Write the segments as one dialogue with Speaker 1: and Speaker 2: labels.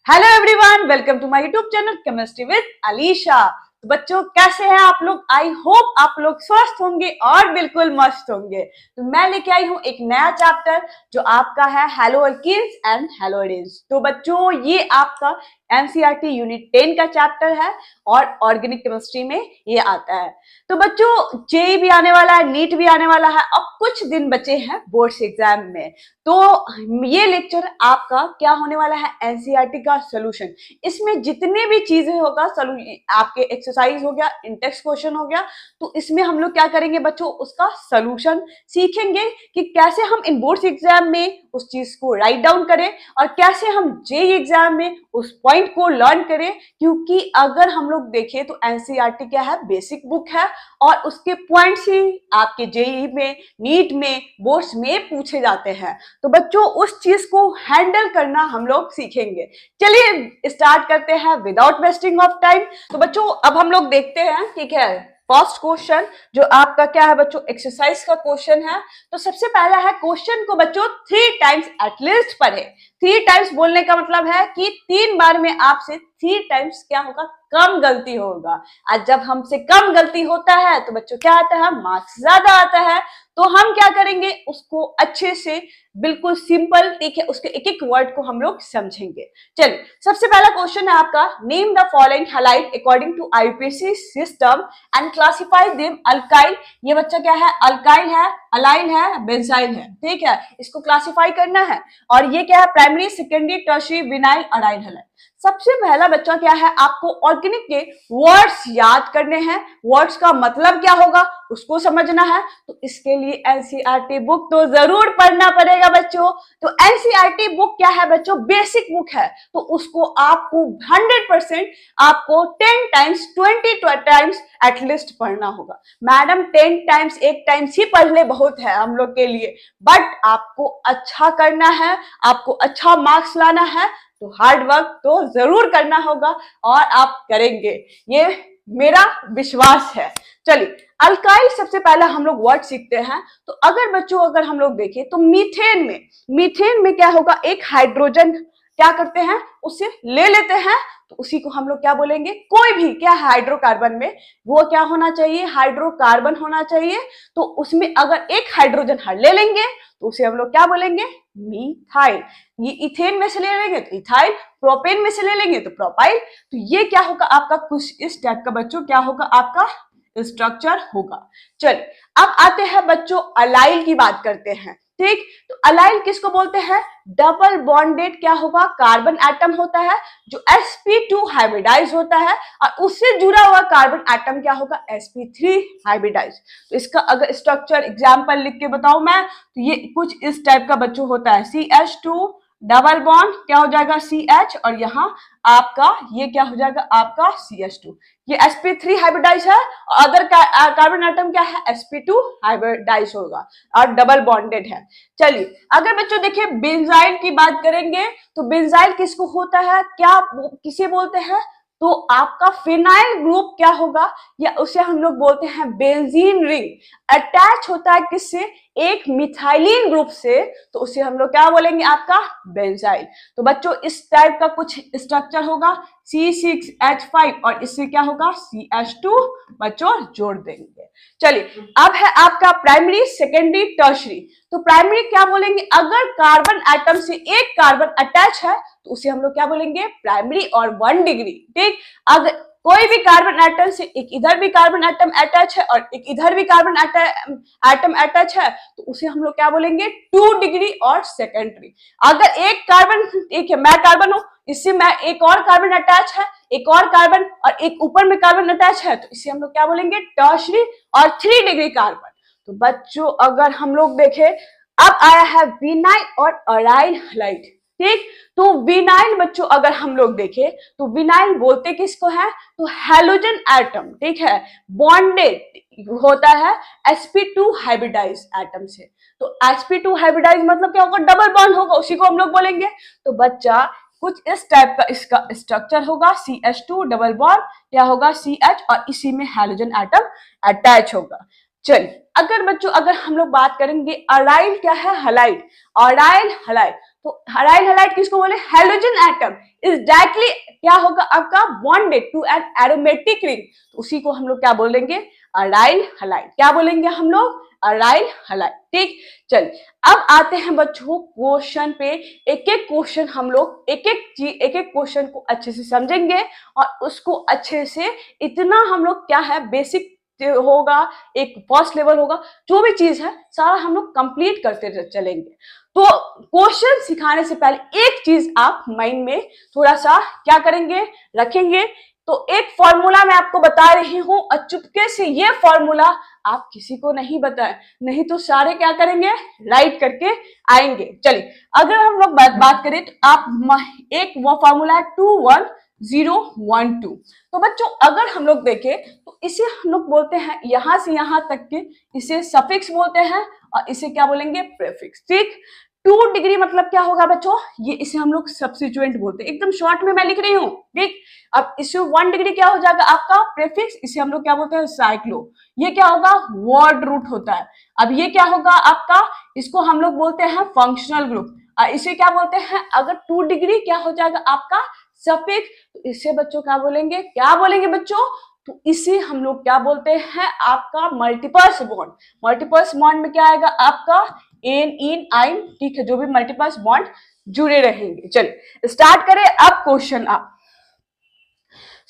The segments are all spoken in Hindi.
Speaker 1: Hello everyone, welcome to my YouTube channel chemistry with Alisha. तो बच्चों, कैसे हैं आप लोग? आई होप आप लोग स्वस्थ होंगे और बिल्कुल मस्त होंगे। तो मैं लेके आई हूँ एक नया चैप्टर जो आपका है हेलो अल्कीन्स एंड हैलोइड्स। तो बच्चों, ये आपका एनसीईआरटी यूनिट 10 का चैप्टर है और ऑर्गेनिक केमिस्ट्री में ये आता है। तो बच्चों, जेई भी आने वाला है, नीट भी आने वाला है और कुछ दिन बचे हैं बोर्ड्स एग्जाम में। तो ये लेक्चर आपका क्या होने वाला है? एनसीईआरटी का सॉल्यूशन। इसमें जितने भी चीजें होगा, आपके एक्सरसाइज हो गया, इंटेक्स क्वेश्चन हो गया, तो इसमें हम लोग क्या करेंगे बच्चों? उसका सॉल्यूशन सीखेंगे कि कैसे हम इन बोर्ड्स एग्जाम में उस चीज को राइट डाउन करें और कैसे हम जेई एग्जाम में उस पॉइंट को लर्न करें। क्योंकि अगर हम लोग देखें तो एनसीईआरटी क्या है? बेसिक बुक है और उसके पॉइंट्स ही आपके जेई में, नीट में, बोर्ड्स में पूछे जाते हैं। तो बच्चों, उस चीज को हैंडल करना हम लोग सीखेंगे। चलिए स्टार्ट करते हैं विदाउट वेस्टिंग ऑफ टाइम। तो बच्चों, अब हम लोग देखते हैं, ठीक है, फर्स्ट क्वेश्चन जो आपका क्या है बच्चों? एक्सरसाइज का क्वेश्चन है। तो सबसे पहला है, क्वेश्चन को बच्चों 3 टाइम्स एटलीस्ट पढ़े। 3 टाइम्स बोलने का मतलब है कि 3 बार में आपसे 3 टाइम्स क्या होगा? कम गलती होगा। आज जब हमसे कम गलती होता है तो बच्चों क्या आता है? मार्क्स ज्यादा आता है। तो हम क्या करेंगे? उसको अच्छे से, बिल्कुल सिंपल, ठीक है, उसके एक एक वर्ड को हम लोग समझेंगे। चलिए, सबसे पहला क्वेश्चन है आपका, name the following halide according to IUPAC system and classify them alkyl. ये बच्चा क्या है? अल्काइल है, अलाइल है, बेंजाइल है, ठीक है, इसको क्लासिफाई करना है। और ये क्या है? Primary, secondary, tertiary, vinyl, aryl halide. सबसे पहला बच्चा क्या है? आपको ऑर्गेनिक के वर्ड्स याद करने हैं, वर्ड्स का मतलब क्या होगा उसको समझना है। तो इसके लिए एनसीईआरटी बुक तो जरूर पढ़ना पड़ेगा बच्चों। तो एनसीईआरटी बुक क्या है बच्चों? बेसिक बुक है। तो उसको आपको 100% आपको 10 टाइम्स, 20 टाइम्स एटलीस्ट पढ़ना होगा। मैडम 10 टाइम्स, 1 टाइम्स ही पढ़ ले बहुत है हम लोग के लिए, बट आपको अच्छा करना है, आपको अच्छा मार्क्स लाना है, तो हार्ड वर्क तो जरूर करना होगा और आप करेंगे, ये मेरा विश्वास है। चलिए, अल्काइल सबसे पहला हम लोग वर्ड सीखते हैं। तो अगर बच्चों, अगर हम लोग देखें तो मीथेन में क्या होगा? एक हाइड्रोजन क्या करते हैं? उसे ले लेते हैं। तो उसी को हम लोग क्या बोलेंगे? कोई भी क्या हाइड्रोकार्बन में वो क्या होना चाहिए? हाइड्रोकार्बन होना चाहिए। तो उसमें अगर एक हाइड्रोजन ले लेंगे तो उसे हम लोग क्या बोलेंगे? मीथाइल। ये इथेन में से ले लेंगे तो इथाइल, प्रोपेन में से ले लेंगे तो प्रोपाइल। तो ये क्या होगा आपका? कुछ इस टाइप का बच्चों क्या होगा आपका स्ट्रक्चर होगा। चलिए, अब आते हैं बच्चों अलाइल की बात करते हैं, ठीक। तो अलाइल किसको बोलते हैं? डबल बॉन्डेड क्या होगा? कार्बन एटम होता है जो sp2 हाइब्रिडाइज होता है और उससे जुड़ा हुआ कार्बन एटम क्या होगा? sp3 hybridise. तो इसका अगर स्ट्रक्चर एग्जांपल लिख के बताऊं मैं, तो ये कुछ इस टाइप का बच्चों होता है। CH2 डबल बॉन्ड क्या हो जाएगा? CH, और यहाँ आपका ये क्या हो जाएगा? आपका CH2। ये sp3 हाइब्रिडाइज है और अदर कार्बन एटम क्या है? sp2 हाइब्रिडाइज होगा और डबल बॉन्डेड है। चलिए, अगर बच्चों देखिए बेंजाइल की बात करेंगे तो बेंजाइल किसको होता है? क्या किसे बोलते हैं? तो आपका फिनाइल ग्रुप क्या होगा? या उसे हम लोग बोलते हैं बेंजीन रिंग। अटैच होता है किससे? एक मिथाइलिन ग्रुप से, तो उसे हम लोग क्या बोलेंगे? आपका बेंजाइल। तो बच्चों, इस टाइप का कुछ स्ट्रक्चर होगा C6H5 और इससे क्या होगा? CH2 बच्चों जोड़ देंगे। चलिए, अब है आपका प्राइमरी, सेकेंडरी, टर्शियरी। तो प्राइमरी क्या बोलेंगे? अगर कार्बन एटम से एक कार्बन अटैच है तो उसे हम लोग क्या बोलेंगे? प्राइमरी और 1 डिग्री, ठीक। अगर कोई भी कार्बन एटम से एक इधर भी कार्बन एटम अटैच है और एक इधर भी कार्बन एटम अटैच है तो उसे हम लोग क्या बोलेंगे? 2 डिग्री और सेकेंडरी। अगर एक कार्बन, एक है, मैं कार्बन हूं, इससे मैं एक और कार्बन अटैच है, एक और कार्बन और एक ऊपर में कार्बन अटैच है, तो इसे हम लोग क्या बोलेंगे? टर्शियरी और 3 डिग्री कार्बन। तो बच्चों, अगर हम लोग देखें, अब आया है विनाइल और अराइल हैलाइड, ठीक। तो विनाइल बच्चों अगर हम लोग देखें तो विनाइल बोलते किसको है? तो हैलोजन एटम, ठीक है, बॉन्डेड होता है sp2 हाइब्रिडाइज एटम से। तो sp2 हाइब्रिडाइज मतलब क्या होगा? डबल बॉन्ड होगा, उसी को हम लोग बोलेंगे। तो बच्चा कुछ इस टाइप का इसका स्ट्रक्चर होगा। CH2 डबल बॉन्ड क्या होगा? CH, और इसी में हैलोजन एटम अटैच होगा। चलिए, अगर बच्चों अगर हम लोग बात करेंगे अराइल क्या है? Halide, aryl halide. तो अराइल हैलाइड किसको बोले? हाइड्रोजन एटम इज डायरेक्टली क्या होगा आपका? Bonded to an aromatic ring, तो उसी को हम लोग क्या बोलेंगे? Aryl halide. क्या बोलेंगे हम लोग? Aryl halide. ठीक, चल अब आते हैं बच्चों क्वेश्चन पे। एक एक क्वेश्चन हम लोग एक एक क्वेश्चन को अच्छे से समझेंगे और उसको अच्छे से, इतना हम लोग क्या है बेसिक होगा, एक फर्स्ट लेवल होगा, जो भी चीज है सारा हम लोग कंप्लीट करते चलेंगे। तो क्वेश्चन सिखाने से पहले एक चीज आप माइंड में थोड़ा सा क्या करेंगे? रखेंगे। तो एक फॉर्मूला मैं आपको बता रही हूं और चुपके से ये फॉर्मूला आप किसी को नहीं बताएं, नहीं तो सारे क्या करेंगे? राइट करके आएंगे। चलिए अगर हम लोग बात करें तो आप एक वो फॉर्मूला है 21012। तो बच्चों अगर हम लोग देखें तो इसे हम लोग बोलते हैं यहां से यहां तक के, इसे सफिक्स बोलते हैं और इसे क्या बोलेंगे? प्रीफिक्स। ठीक, 2 डिग्री मतलब क्या होगा बच्चों? ये इसे हम लोग सब्स्टिट्यूएंट बोलते हैं, एकदम शॉर्ट में मैं लिख रही हूँ। ठीक, अब इसे 1 डिग्री क्या हो जाएगा आपका? प्रीफिक्स, इसे हम लोग क्या बोलते हैं? साइक्लो। ये क्या होगा? वर्ड रूट होता है। अब ये क्या होगा आपका? इसको हम लोग बोलते हैं फंक्शनल ग्रुप। इसे क्या बोलते हैं? अगर 2 डिग्री क्या हो जाएगा आपका? सफिक्स, तो इसे बच्चों क्या बोलेंगे? क्या बोलेंगे बच्चों? तो इसे हम लोग क्या बोलते हैं? आपका मल्टीपल्स बॉन्ड। मल्टीपल्स बॉन्ड में क्या आएगा आपका? एन इन आइन। ठीक है, जो भी मल्टीपल्स बॉन्ड जुड़े रहेंगे। चलिए स्टार्ट करें अब क्वेश्चन। आप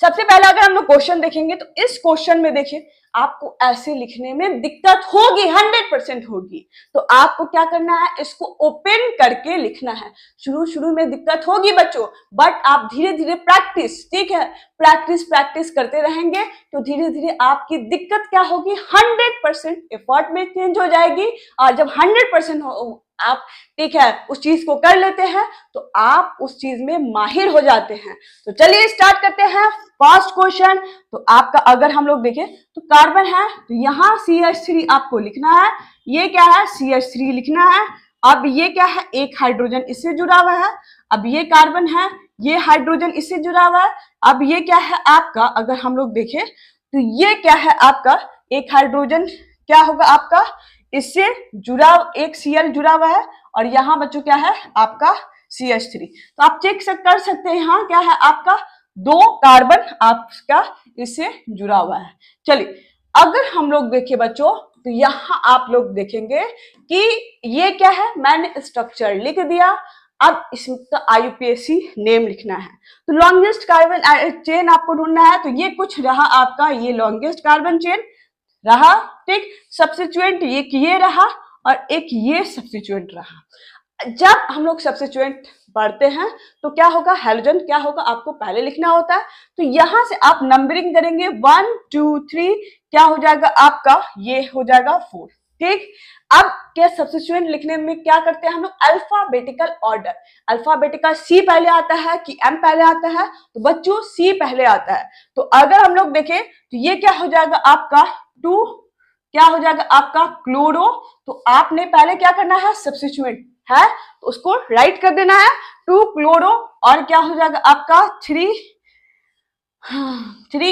Speaker 1: सबसे पहले अगर हम लोग क्वेश्चन देखेंगे तो इस क्वेश्चन में देखिए आपको ऐसे लिखने में दिक्कत होगी, 100% होगी। तो आपको क्या करना है? इसको ओपन करके लिखना है। शुरू में दिक्कत होगी बच्चों, बट आप धीरे धीरे प्रैक्टिस, ठीक है, प्रैक्टिस करते रहेंगे तो धीरे धीरे आपकी दिक्कत क्या होगी? 100% एफर्ट में चेंज हो जाएगी। और जब 100% आप ठीक है उस चीज को कर लेते हैं तो आप उस चीज में माहिर हो जाते हैं। तो चलिए स्टार्ट करते हैं फर्स्ट क्वेश्चन। तो आपका अगर हम लोग देखें तो कार्बन है, तो यहाँ CH3 आपको लिखना है। ये क्या है? CH3 लिखना है। अब ये क्या है? एक हाइड्रोजन इससे जुड़ा हुआ है। अब ये कार्बन है, ये हाइड्रोजन इससे जुड़ा हुआ है। अब ये क्या है आपका? अगर हम लोग देखें तो ये क्या है आपका? एक हाइड्रोजन क्या होगा आपका? इससे जुड़ा एक Cl जुड़ा हुआ है और यहाँ बच्चों क्या है आपका? CH3। तो आप चेक कर सकते हैं यहाँ क्या है आपका? 2 कार्बन आपका इससे जुड़ा हुआ है। चलिए अगर हम लोग देखें बच्चों तो यहाँ आप लोग देखेंगे कि ये क्या है? मैंने स्ट्रक्चर लिख दिया। अब इसका IUPAC नेम लिखना है। तो लॉन्गेस्ट कार्बन चेन आपको ढूंढना है। तो ये कुछ रहा आपका, ये लॉन्गेस्ट कार्बन चेन रहा। ठीक, सब्स्टिट्यूएंट ये रहा और एक ये सब्स्टिट्यूएंट रहा। जब हम लोग सब्स्टिट्यूएंट पढ़ते हैं तो क्या होगा? हैलोजन क्या होगा आपको पहले लिखना होता है। तो यहां से आप नंबरिंग करेंगे 1 2 3, क्या हो जाएगा आपका? ये हो जाएगा 4। ठीक, अब क्या सब्स्टिट्यूएंट लिखने में क्या करते हैं हम लोग? Alphabetical order. अल्फाबेटिकल C पहले आता है कि M पहले आता है? तो बच्चों C पहले आता है। तो अगर हम लोग देखें तो ये क्या हो जाएगा आपका? 2 क्या हो जाएगा आपका? क्लोरो। तो आपने पहले क्या करना है? सब्स्टिट्यूएंट है तो उसको राइट कर देना है 2 क्लोरो। और क्या हो जाएगा आपका? 3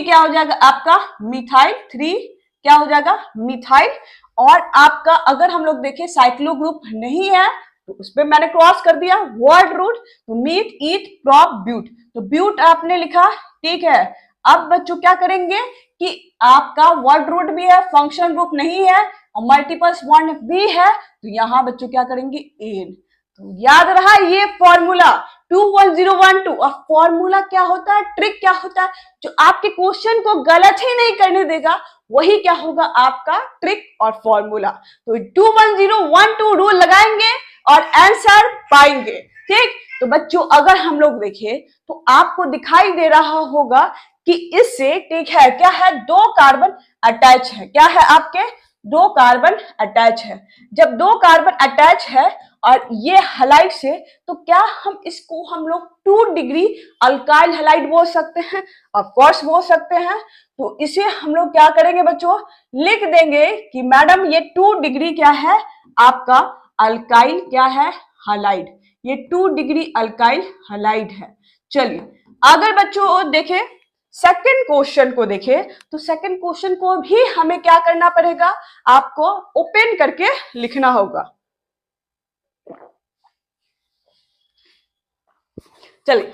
Speaker 1: क्या हो जाएगा आपका? मिथाइल। 3 क्या हो जाएगा? मिथाइल। और आपका अगर हम लोग देखें साइक्लो ग्रुप नहीं है तो उस पर मैंने क्रॉस कर दिया वर्ड रूट। तो मीट ईट क्रॉप ब्यूट, तो ब्यूट आपने लिखा। ठीक है, अब बच्चों क्या करेंगे कि आपका वर्ड रूट भी है, फंक्शन ग्रुप नहीं है और मल्टीपल्स बॉन्ड भी है, तो यहां बच्चों क्या करेंगे? एन। तो याद रहा ये फॉर्मूला 21012। और फॉर्मूला क्या होता है? ट्रिक क्या होता है? जो आपके क्वेश्चन को गलत ही नहीं करने देगा वही क्या होगा आपका? ट्रिक और फॉर्मूला। तो 21012 रूल लगाएंगे और आंसर पाएंगे। ठीक, तो बच्चों अगर हम लोग देखें तो आपको दिखाई दे रहा होगा कि इससे ठीक है क्या है? 2 कार्बन अटैच है। क्या है आपके? 2 कार्बन अटैच है। जब 2 कार्बन अटैच है और ये हैलाइड से, तो क्या हम इसको हम लोग 2 डिग्री अल्काइल हैलाइड बोल सकते हैं? ऑफ कोर्स बोल सकते हैं। तो इसे हम लोग क्या करेंगे बच्चों? लिख देंगे कि मैडम ये 2 डिग्री क्या है आपका? अल्काइल क्या है? हैलाइड। ये 2 डिग्री अल्काइल हैलाइड है। चलिए अगर बच्चों देखें सेकंड क्वेश्चन को देखें तो सेकंड क्वेश्चन को भी हमें क्या करना पड़ेगा? आपको ओपन करके लिखना होगा। चलिए,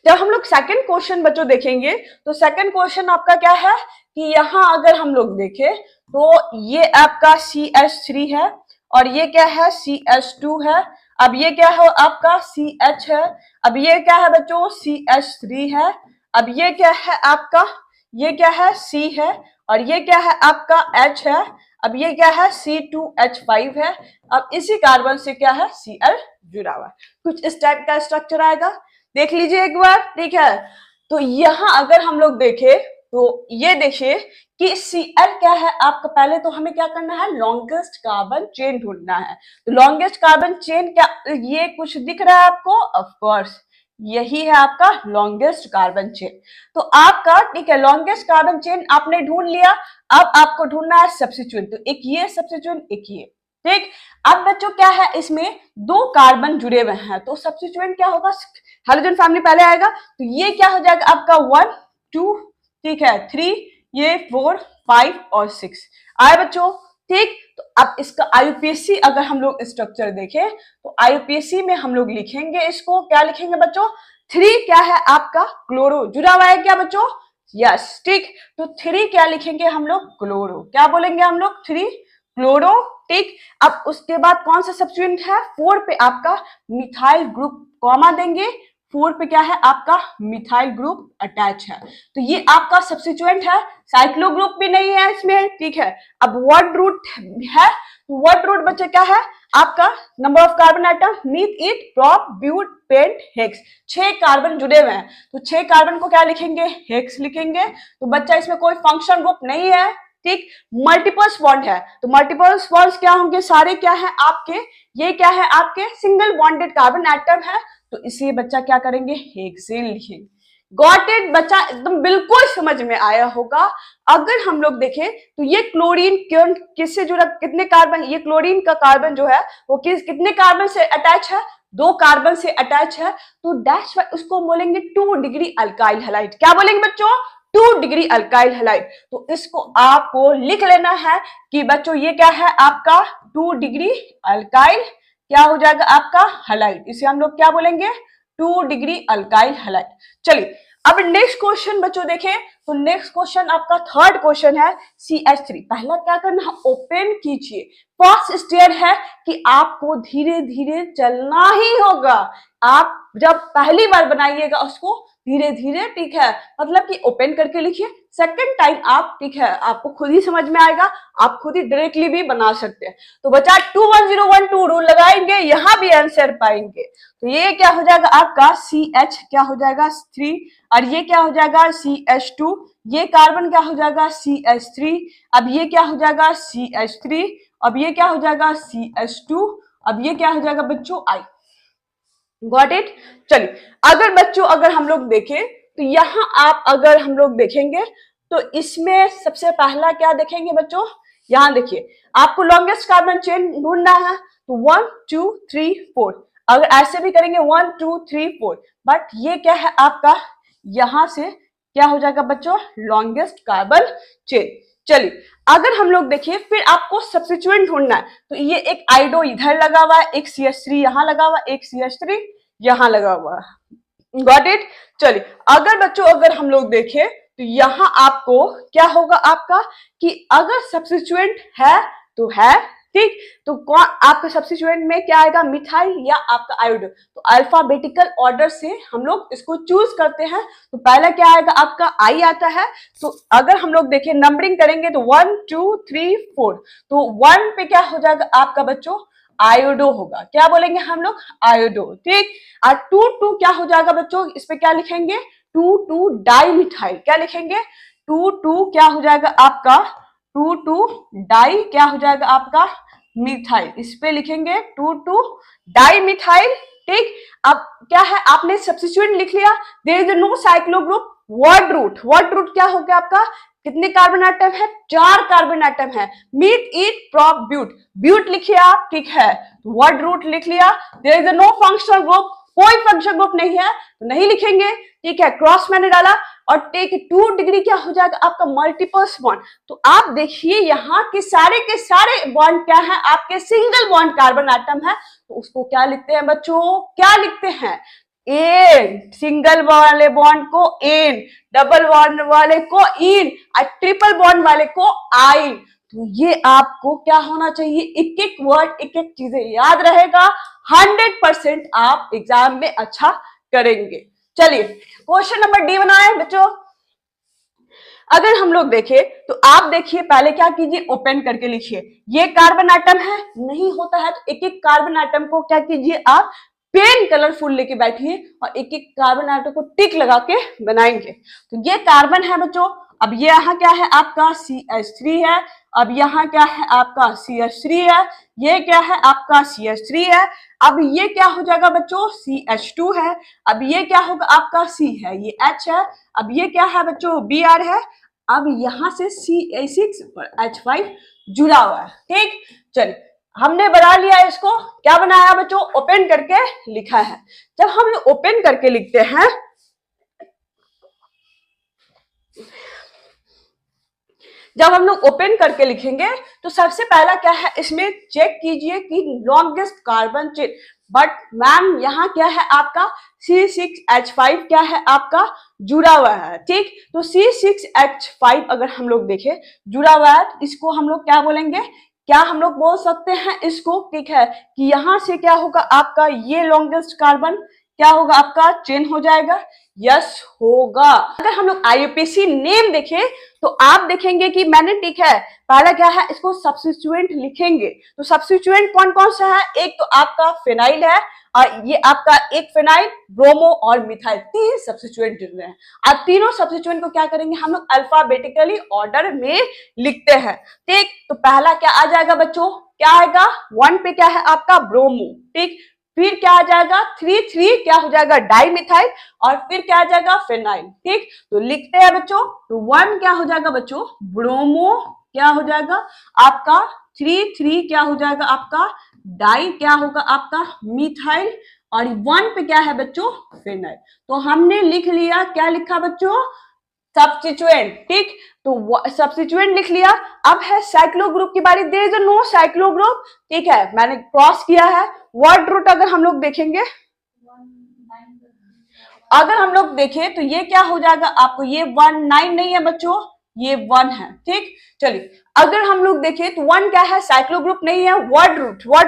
Speaker 1: जब हम लोग सेकंड क्वेश्चन बच्चों देखेंगे तो सेकंड क्वेश्चन आपका क्या है कि यहाँ अगर हम लोग देखें तो ये आपका CH3 है और ये क्या है CH2 है। अब ये क्या है आपका CH है। अब ये क्या है बच्चों CH3 है। अब ये क्या है आपका, ये क्या है C है और ये क्या है आपका H है। अब ये क्या है C2H5 है। अब इसी कार्बन से क्या है Cl जुड़ा हुआ है। कुछ इस टाइप का स्ट्रक्चर आएगा, देख लीजिए एक बार, ठीक है। तो यहां अगर हम लोग देखें तो ये देखिए कि Cl क्या है आपका, पहले तो हमें क्या करना है, लॉन्गेस्ट कार्बन चेन ढूंढना है। तो लॉन्गेस्ट कार्बन चेन क्या, ये कुछ दिख रहा है आपको, ऑफ कोर्स यही है आपका लॉन्गेस्ट कार्बन चेन। तो आपका ठीक है लॉन्गेस्ट कार्बन चेन आपने ढूंढ लिया। अब आपको ढूंढना है सब्स्टिट्यूएंट, तो एक ये सब्स्टिट्यूएंट एक ये, ठीक। अब बच्चों क्या है, इसमें दो कार्बन जुड़े हुए हैं तो सब्स्टिट्यूएंट क्या होगा, हाइड्रोजन फैमिली पहले आएगा। तो ये क्या हो जाएगा आपका 1 2 ठीक है 3, ये 4 5 और 6 आए बच्चों, ठीक। तो अब इसका IUPAC अगर हम लोग स्ट्रक्चर देखें तो IUPAC में हम लोग लिखेंगे इसको, क्या लिखेंगे बच्चों, 3 क्या है आपका क्लोरो जुड़ा हुआ है क्या बच्चों, यस, ठीक। तो 3 क्या लिखेंगे हम लोग, क्लोरो, क्या बोलेंगे हम लोग 3 क्लोरो, ठीक। अब उसके बाद कौन सा सब्स्टिट्यूएंट है, 4 पे आपका मिथाइल ग्रुप कॉमा देंगे, 4 पे क्या है आपका मिथाइल ग्रुप अटैच है। तो ये आपका सब्स्टिट्यूएंट है, साइक्लो ग्रुप भी नहीं है इसमें, ठीक है। अब वर्ड रूट है, वर्ड रूट बच्चे क्या है आपका, number of carbon atom meth eth prop but pent hex, 6 carbon जुड़े हुए हैं तो 6 कार्बन को क्या लिखेंगे, हेक्स लिखेंगे। तो बच्चा इसमें कोई फंक्शन ग्रुप नहीं है, ठीक। मल्टीपल्स बॉन्ड है तो मल्टीपल्स बॉन्ड्स क्या होंगे, सारे क्या है आपके, ये क्या है आपके सिंगल बॉन्डेड कार्बन एटम है, तो इसलिए बच्चा क्या करेंगे, हेक्सेन लिखेंगे। गॉट इट बच्चा, एकदम बिल्कुल समझ में आया होगा। अगर हम लोग देखें तो ये क्लोरीन किससे जुड़ा, कितने कार्बन, ये क्लोरीन का कार्बन जो है वो कितने कार्बन से अटैच है, 2 कार्बन से अटैच है। तो डैश वाई उसको बोलेंगे 2 डिग्री अल्काइल हैलाइड, क्या बोलेंगे बच्चों, 2 डिग्री अल्काइल हैलाइड। तो इसको आपको लिख लेना है कि बच्चों ये क्या है आपका 2 डिग्री अल्काइल क्या हो जाएगा आपका हैलाइड, इसे हम लोग क्या बोलेंगे 2 डिग्री अल्काइल हैलाइड। चलिए अब नेक्स्ट क्वेश्चन बच्चों देखें तो नेक्स्ट क्वेश्चन आपका थर्ड क्वेश्चन है CH3। पहला क्या करना है, ओपन कीजिए, फर्स्ट स्टेप है कि आपको धीरे धीरे चलना ही होगा। आप जब पहली बार बनाइएगा उसको धीरे धीरे, ठीक है, मतलब कि ओपन करके लिखिए। सेकंड टाइम आप, ठीक है, आपको खुद ही समझ में आएगा, आप खुद ही डायरेक्टली भी बना सकते हैं। तो बच्चा 21012 रूल लगाएंगे, यहां भी आंसर पाएंगे। तो ये क्या हो जाएगा आपका CH क्या हो जाएगा 3 और ये क्या हो जाएगा CH2, ये कार्बन क्या हो जाएगा CH3, अब ये क्या हो जाएगा CH3, अब ये क्या हो जाएगा CH2, अब ये क्या हो जाएगा बच्चों I। Got it. चलिए अगर बच्चों अगर हम लोग देखें तो यहां आप अगर हम लोग देखेंगे तो इसमें सबसे पहला क्या देखेंगे बच्चों, यहां देखिए आपको लॉन्गेस्ट कार्बन चेन ढूंढना है तो 1 2 3 4, अगर ऐसे भी करेंगे 1 2 3 4, बट ये क्या है आपका, यहां से क्या हो जाएगा बच्चों लॉन्गेस्ट कार्बन चेन। चलिए अगर हम लोग देखिए फिर आपको सब्स्टिट्यूएंट ढूंढना है तो ये एक आइडो इधर लगा हुआ है, एक CH3 यहां लगा हुआ, एक CH3 यहां लगा हुआ है। Got it. चलिए अगर बच्चों अगर हम लोग देखें तो यहां आपको क्या होगा आपका कि अगर सब्स्टिट्यूएंट है तो है, ठीक। तो कौन आपका सब्स्टिट्यूएंट में क्या आएगा, मिथाइल या आपका आयोडो। तो अल्फाबेटिकल ऑर्डर से हम लोग इसको चूज करते हैं। तो पहला क्या आएगा आपका I आता है। तो अगर हम लोग देखें नंबरिंग करेंगे तो 1 2 3 4, तो 1 पे क्या हो जाएगा आपका बच्चों आयोडो होगा, क्या बोलेंगे हम लोग आयोडो, ठीक। और 2 2 क्या हो जाएगा बच्चों, इस पे क्या लिखेंगे 2 2 डाई मिथाइल, क्या लिखेंगे 2 2 क्या हो जाएगा आपका 2 2 डाई क्या हो जाएगा आपका मिथाइल, इस पे लिखेंगे 2 2 डाई मिथाइल, ठीक। अब क्या है आपने सब्स्टिट्यूएंट लिख लिया, there is no cyclo group. Word root, word root क्या हो गया आपका, कितने कार्बन एटम है, 4 कार्बन एटम है, meth eth prop but, but लिखिए आप, ठीक है, वर्ड रूट लिख लिया। There is no functional group, कोई फंक्शनल ग्रुप नहीं है तो नहीं लिखेंगे, ठीक है। क्रॉस मैंने डाला, और टेक 2 डिग्री क्या हो जाएगा आपका मल्टीपल्स बॉन्ड। तो आप देखिए यहाँ के सारे बॉन्ड क्या है आपके सिंगल बॉन्ड कार्बन एटम है, तो उसको क्या लिखते हैं बच्चों, क्या लिखते हैं, एन। सिंगल वाले बॉन्ड को एन, डबल बॉन्ड वाले को इन और ट्रिपल बॉन्ड वाले को आइन। तो ये आपको क्या होना चाहिए, एक एक वर्ड एक एक चीजें याद रहेगा, 100% आप एग्जाम में अच्छा करेंगे। चलिए क्वेश्चन नंबर डी बनाए बच्चों। अगर हम लोग देखें तो आप देखिए पहले क्या कीजिए, ओपन करके लिखिए। ये कार्बन एटम है, नहीं होता है तो एक एक कार्बन एटम को क्या कीजिए आप पेन कलरफुल लेके बैठिए और एक एक कार्बन एटम को टिक लगा के बनाएंगे। तो ये कार्बन है बच्चों, अब ये यहाँ क्या है आपका CH3 है, अब यहाँ क्या है आपका CH3 है, ये क्या है आपका CH3 है, अब ये क्या हो जाएगा बच्चों CH2 है, अब ये क्या होगा आपका C है, ये H है, अब ये क्या है बच्चों Br है, अब यहां से CH6 और H5 जुड़ा हुआ है। ठीक, चलिए हमने बना लिया इसको, क्या बनाया बच्चों, ओपन करके लिखा है। जब हम लोग ओपन करके लिखते हैं, जब हम लोग ओपन करके लिखेंगे तो सबसे पहला क्या है, इसमें चेक कीजिए कि longest carbon chain, but ma'am यहाँ क्या है आपका C6H5 क्या है आपका जुड़ा हुआ है। ठीक, तो C6H5 अगर हम लोग देखें जुड़ा हुआ है तो इसको हम लोग क्या बोलेंगे, क्या हम लोग बोल सकते हैं इसको, ठीक है, कि यहां से क्या होगा आपका ये लॉन्गेस्ट कार्बन क्या होगा आपका चेन हो जाएगा, यस होगा। अगर हम लोग IUPAC नेम देखें तो आप देखेंगे कि मैंने, ठीक है, पहला क्या है इसको सब्स्टिट्यूएंट लिखेंगे। तो सब्स्टिट्यूएंट कौन कौन सा है, एक तो आपका फिनाइल है और ये आपका एक फिनाइल, ब्रोमो और मिथाइल, 3 सब्स्टिट्यूएंट हैं। अब तीनों सब्स्टिट्यूएंट को क्या करेंगे हम लोग अल्फाबेटिकली ऑर्डर में लिखते हैं। ठीक, तो पहला क्या आ जाएगा बच्चों, क्या आएगा 1 पे क्या है आपका ब्रोमो, ठीक, फिर क्या आ जाएगा 3 क्या हो जाएगा डाइमिथाइल और फिर क्या आ जाएगा फिनाइल। ठीक, तो लिखते हैं बच्चों, तो 1 क्या हो जाएगा बच्चों ब्रोमो, क्या हो जाएगा आपका 3 क्या हो जाएगा आपका डाई, क्या होगा आपका मिथाइल और 1 पे क्या है बच्चों फिनाइल। तो हमने लिख लिया, क्या लिखा बच्चों सब्स्टिट्यूएंट। ठीक, तो सब्स्टिट्यूएंट लिख लिया। अब है साइक्लो ग्रुप की बारी, there is no cyclo group, ठीक है, मैंने क्रॉस किया है। वर्ड रूट अगर हम लोग देखेंगे, अगर हम लोग देखें तो ये क्या हो जाएगा आपको, ये 19 नहीं है बच्चों, ये 1 है। ठीक, चलिए अगर हम लोग देखें तो 1 क्या है साइक्लो ग्रुप नहीं है। वर्ड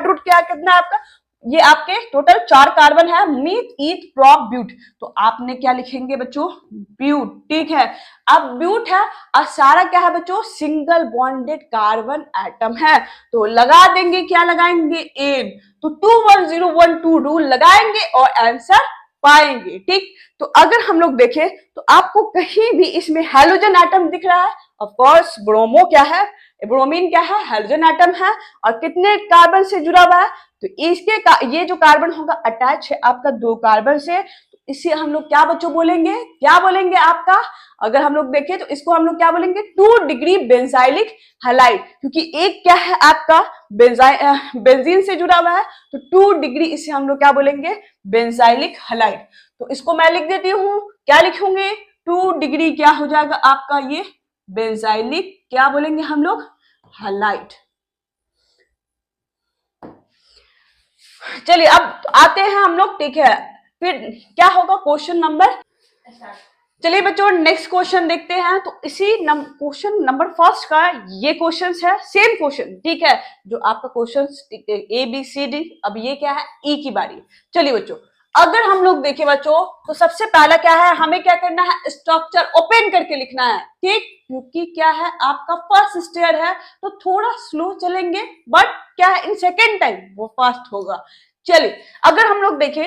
Speaker 1: रूट क्या कितना है आपका, ये आपके टोटल 4 कार्बन है, मीथ ईथ प्रोप ब्यूट, तो आपने क्या लिखेंगे बच्चों ब्यूट। ठीक है, अब ब्यूट है और सारा क्या है बच्चों सिंगल बॉन्डेड कार्बन एटम है, तो लगा देंगे, क्या लगाएंगे एन, तो 21012 रूल लगाएंगे और आंसर पाएंगे। ठीक, तो अगर हम लोग देखें तो आपको कहीं भी इसमें हैलोजन एटम दिख रहा है, ऑफ कोर्स ब्रोमो क्या है, ब्रोमीन क्या है हैलोजन एटम है और कितने कार्बन से जुड़ा हुआ है, तो इसके ये जो कार्बन होगा अटैच है आपका 2 कार्बन से, तो इसे हम लोग क्या बच्चों बोलेंगे, क्या बोलेंगे आपका, अगर हम लोग देखें तो इसको हम लोग क्या बोलेंगे 2 डिग्री बेंजाइलिक हैलाइड, क्योंकि एक क्या है आपका बेंजीन से जुड़ा हुआ है, तो 2 डिग्री इसे हम लोग क्या बोलेंगे बेंजाइलिक हैलाइड। तो इसको मैं लिख देती हूँ, क्या लिखूंगे 2 डिग्री क्या हो जाएगा आपका ये बेंजाइलिक, क्या बोलेंगे हम लोग हैलाइड। चलिए अब आते हैं हम लोग, ठीक है, फिर क्या होगा क्वेश्चन नंबर, चलिए बच्चों नेक्स्ट क्वेश्चन देखते हैं। तो इसी क्वेश्चन नंबर फर्स्ट का ये क्वेश्चन है, सेम क्वेश्चन, ठीक है, जो आपका क्वेश्चन ABCD, अब ये क्या है ई की बारी। चलिए बच्चों अगर हम लोग देखें बच्चों तो सबसे पहला क्या है, हमें क्या करना है स्ट्रक्चर ओपन करके लिखना है। ठीक, क्योंकि क्या है आपका फर्स्ट स्टेयर है तो थोड़ा स्लो चलेंगे, बट क्या है इन सेकेंड टाइम वो फास्ट होगा। चलिए अगर हम लोग देखें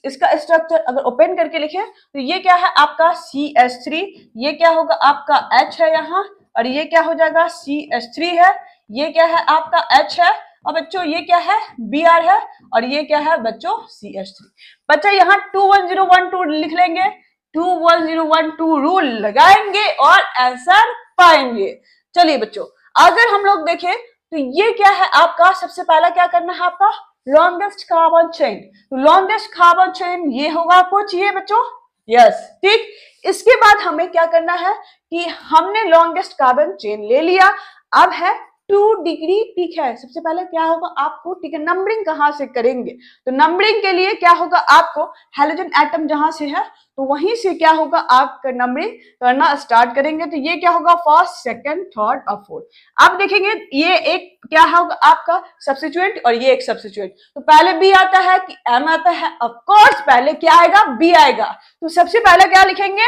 Speaker 1: इसका स्ट्रक्चर अगर ओपन करके लिखें तो ये क्या है आपका CH3, ये क्या होगा आपका H है यहाँ, और ये क्या हो जाएगा CH3 है, ये क्या है आपका H है, और बच्चों ये क्या है Br है, और ये क्या है बच्चों CH3। बच्चा यहाँ 21012 लिख लेंगे, 21012 रूल लगाएंगे और आंसर पाएंगे। चलिए बच्चों अगर हम लोग देखें तो ये क्या है आपका, सबसे पहला क्या करना है आपका लॉन्गेस्ट कार्बन चेन, तो लॉन्गेस्ट कार्बन चेन ये होगा आपको चाहिए बच्चों यस, ठीक। इसके बाद हमें क्या करना है कि हमने लॉन्गेस्ट कार्बन चेन ले लिया, अब है 2 डिग्री, ठीक है। सबसे पहले क्या होगा आपको, ठीक है, नंबरिंग कहां से करेंगे, तो नंबरिंग के लिए क्या होगा आपको, हेलोजन एटम जहां से है तो वहीं से क्या होगा आपका नंबरिंग करना स्टार्ट करेंगे। तो ये क्या होगा, फर्स्ट, सेकंड, थर्ड और फोर्थ। अब देखेंगे ये एक क्या होगा आपका सब्स्टिट्यूएंट और ये एक सब्स्टिट्यूएंट। तो पहले बी आता है कि एम आता है, ऑफ कोर्स पहले क्या आएगा, बी आएगा। तो सबसे पहले क्या लिखेंगे,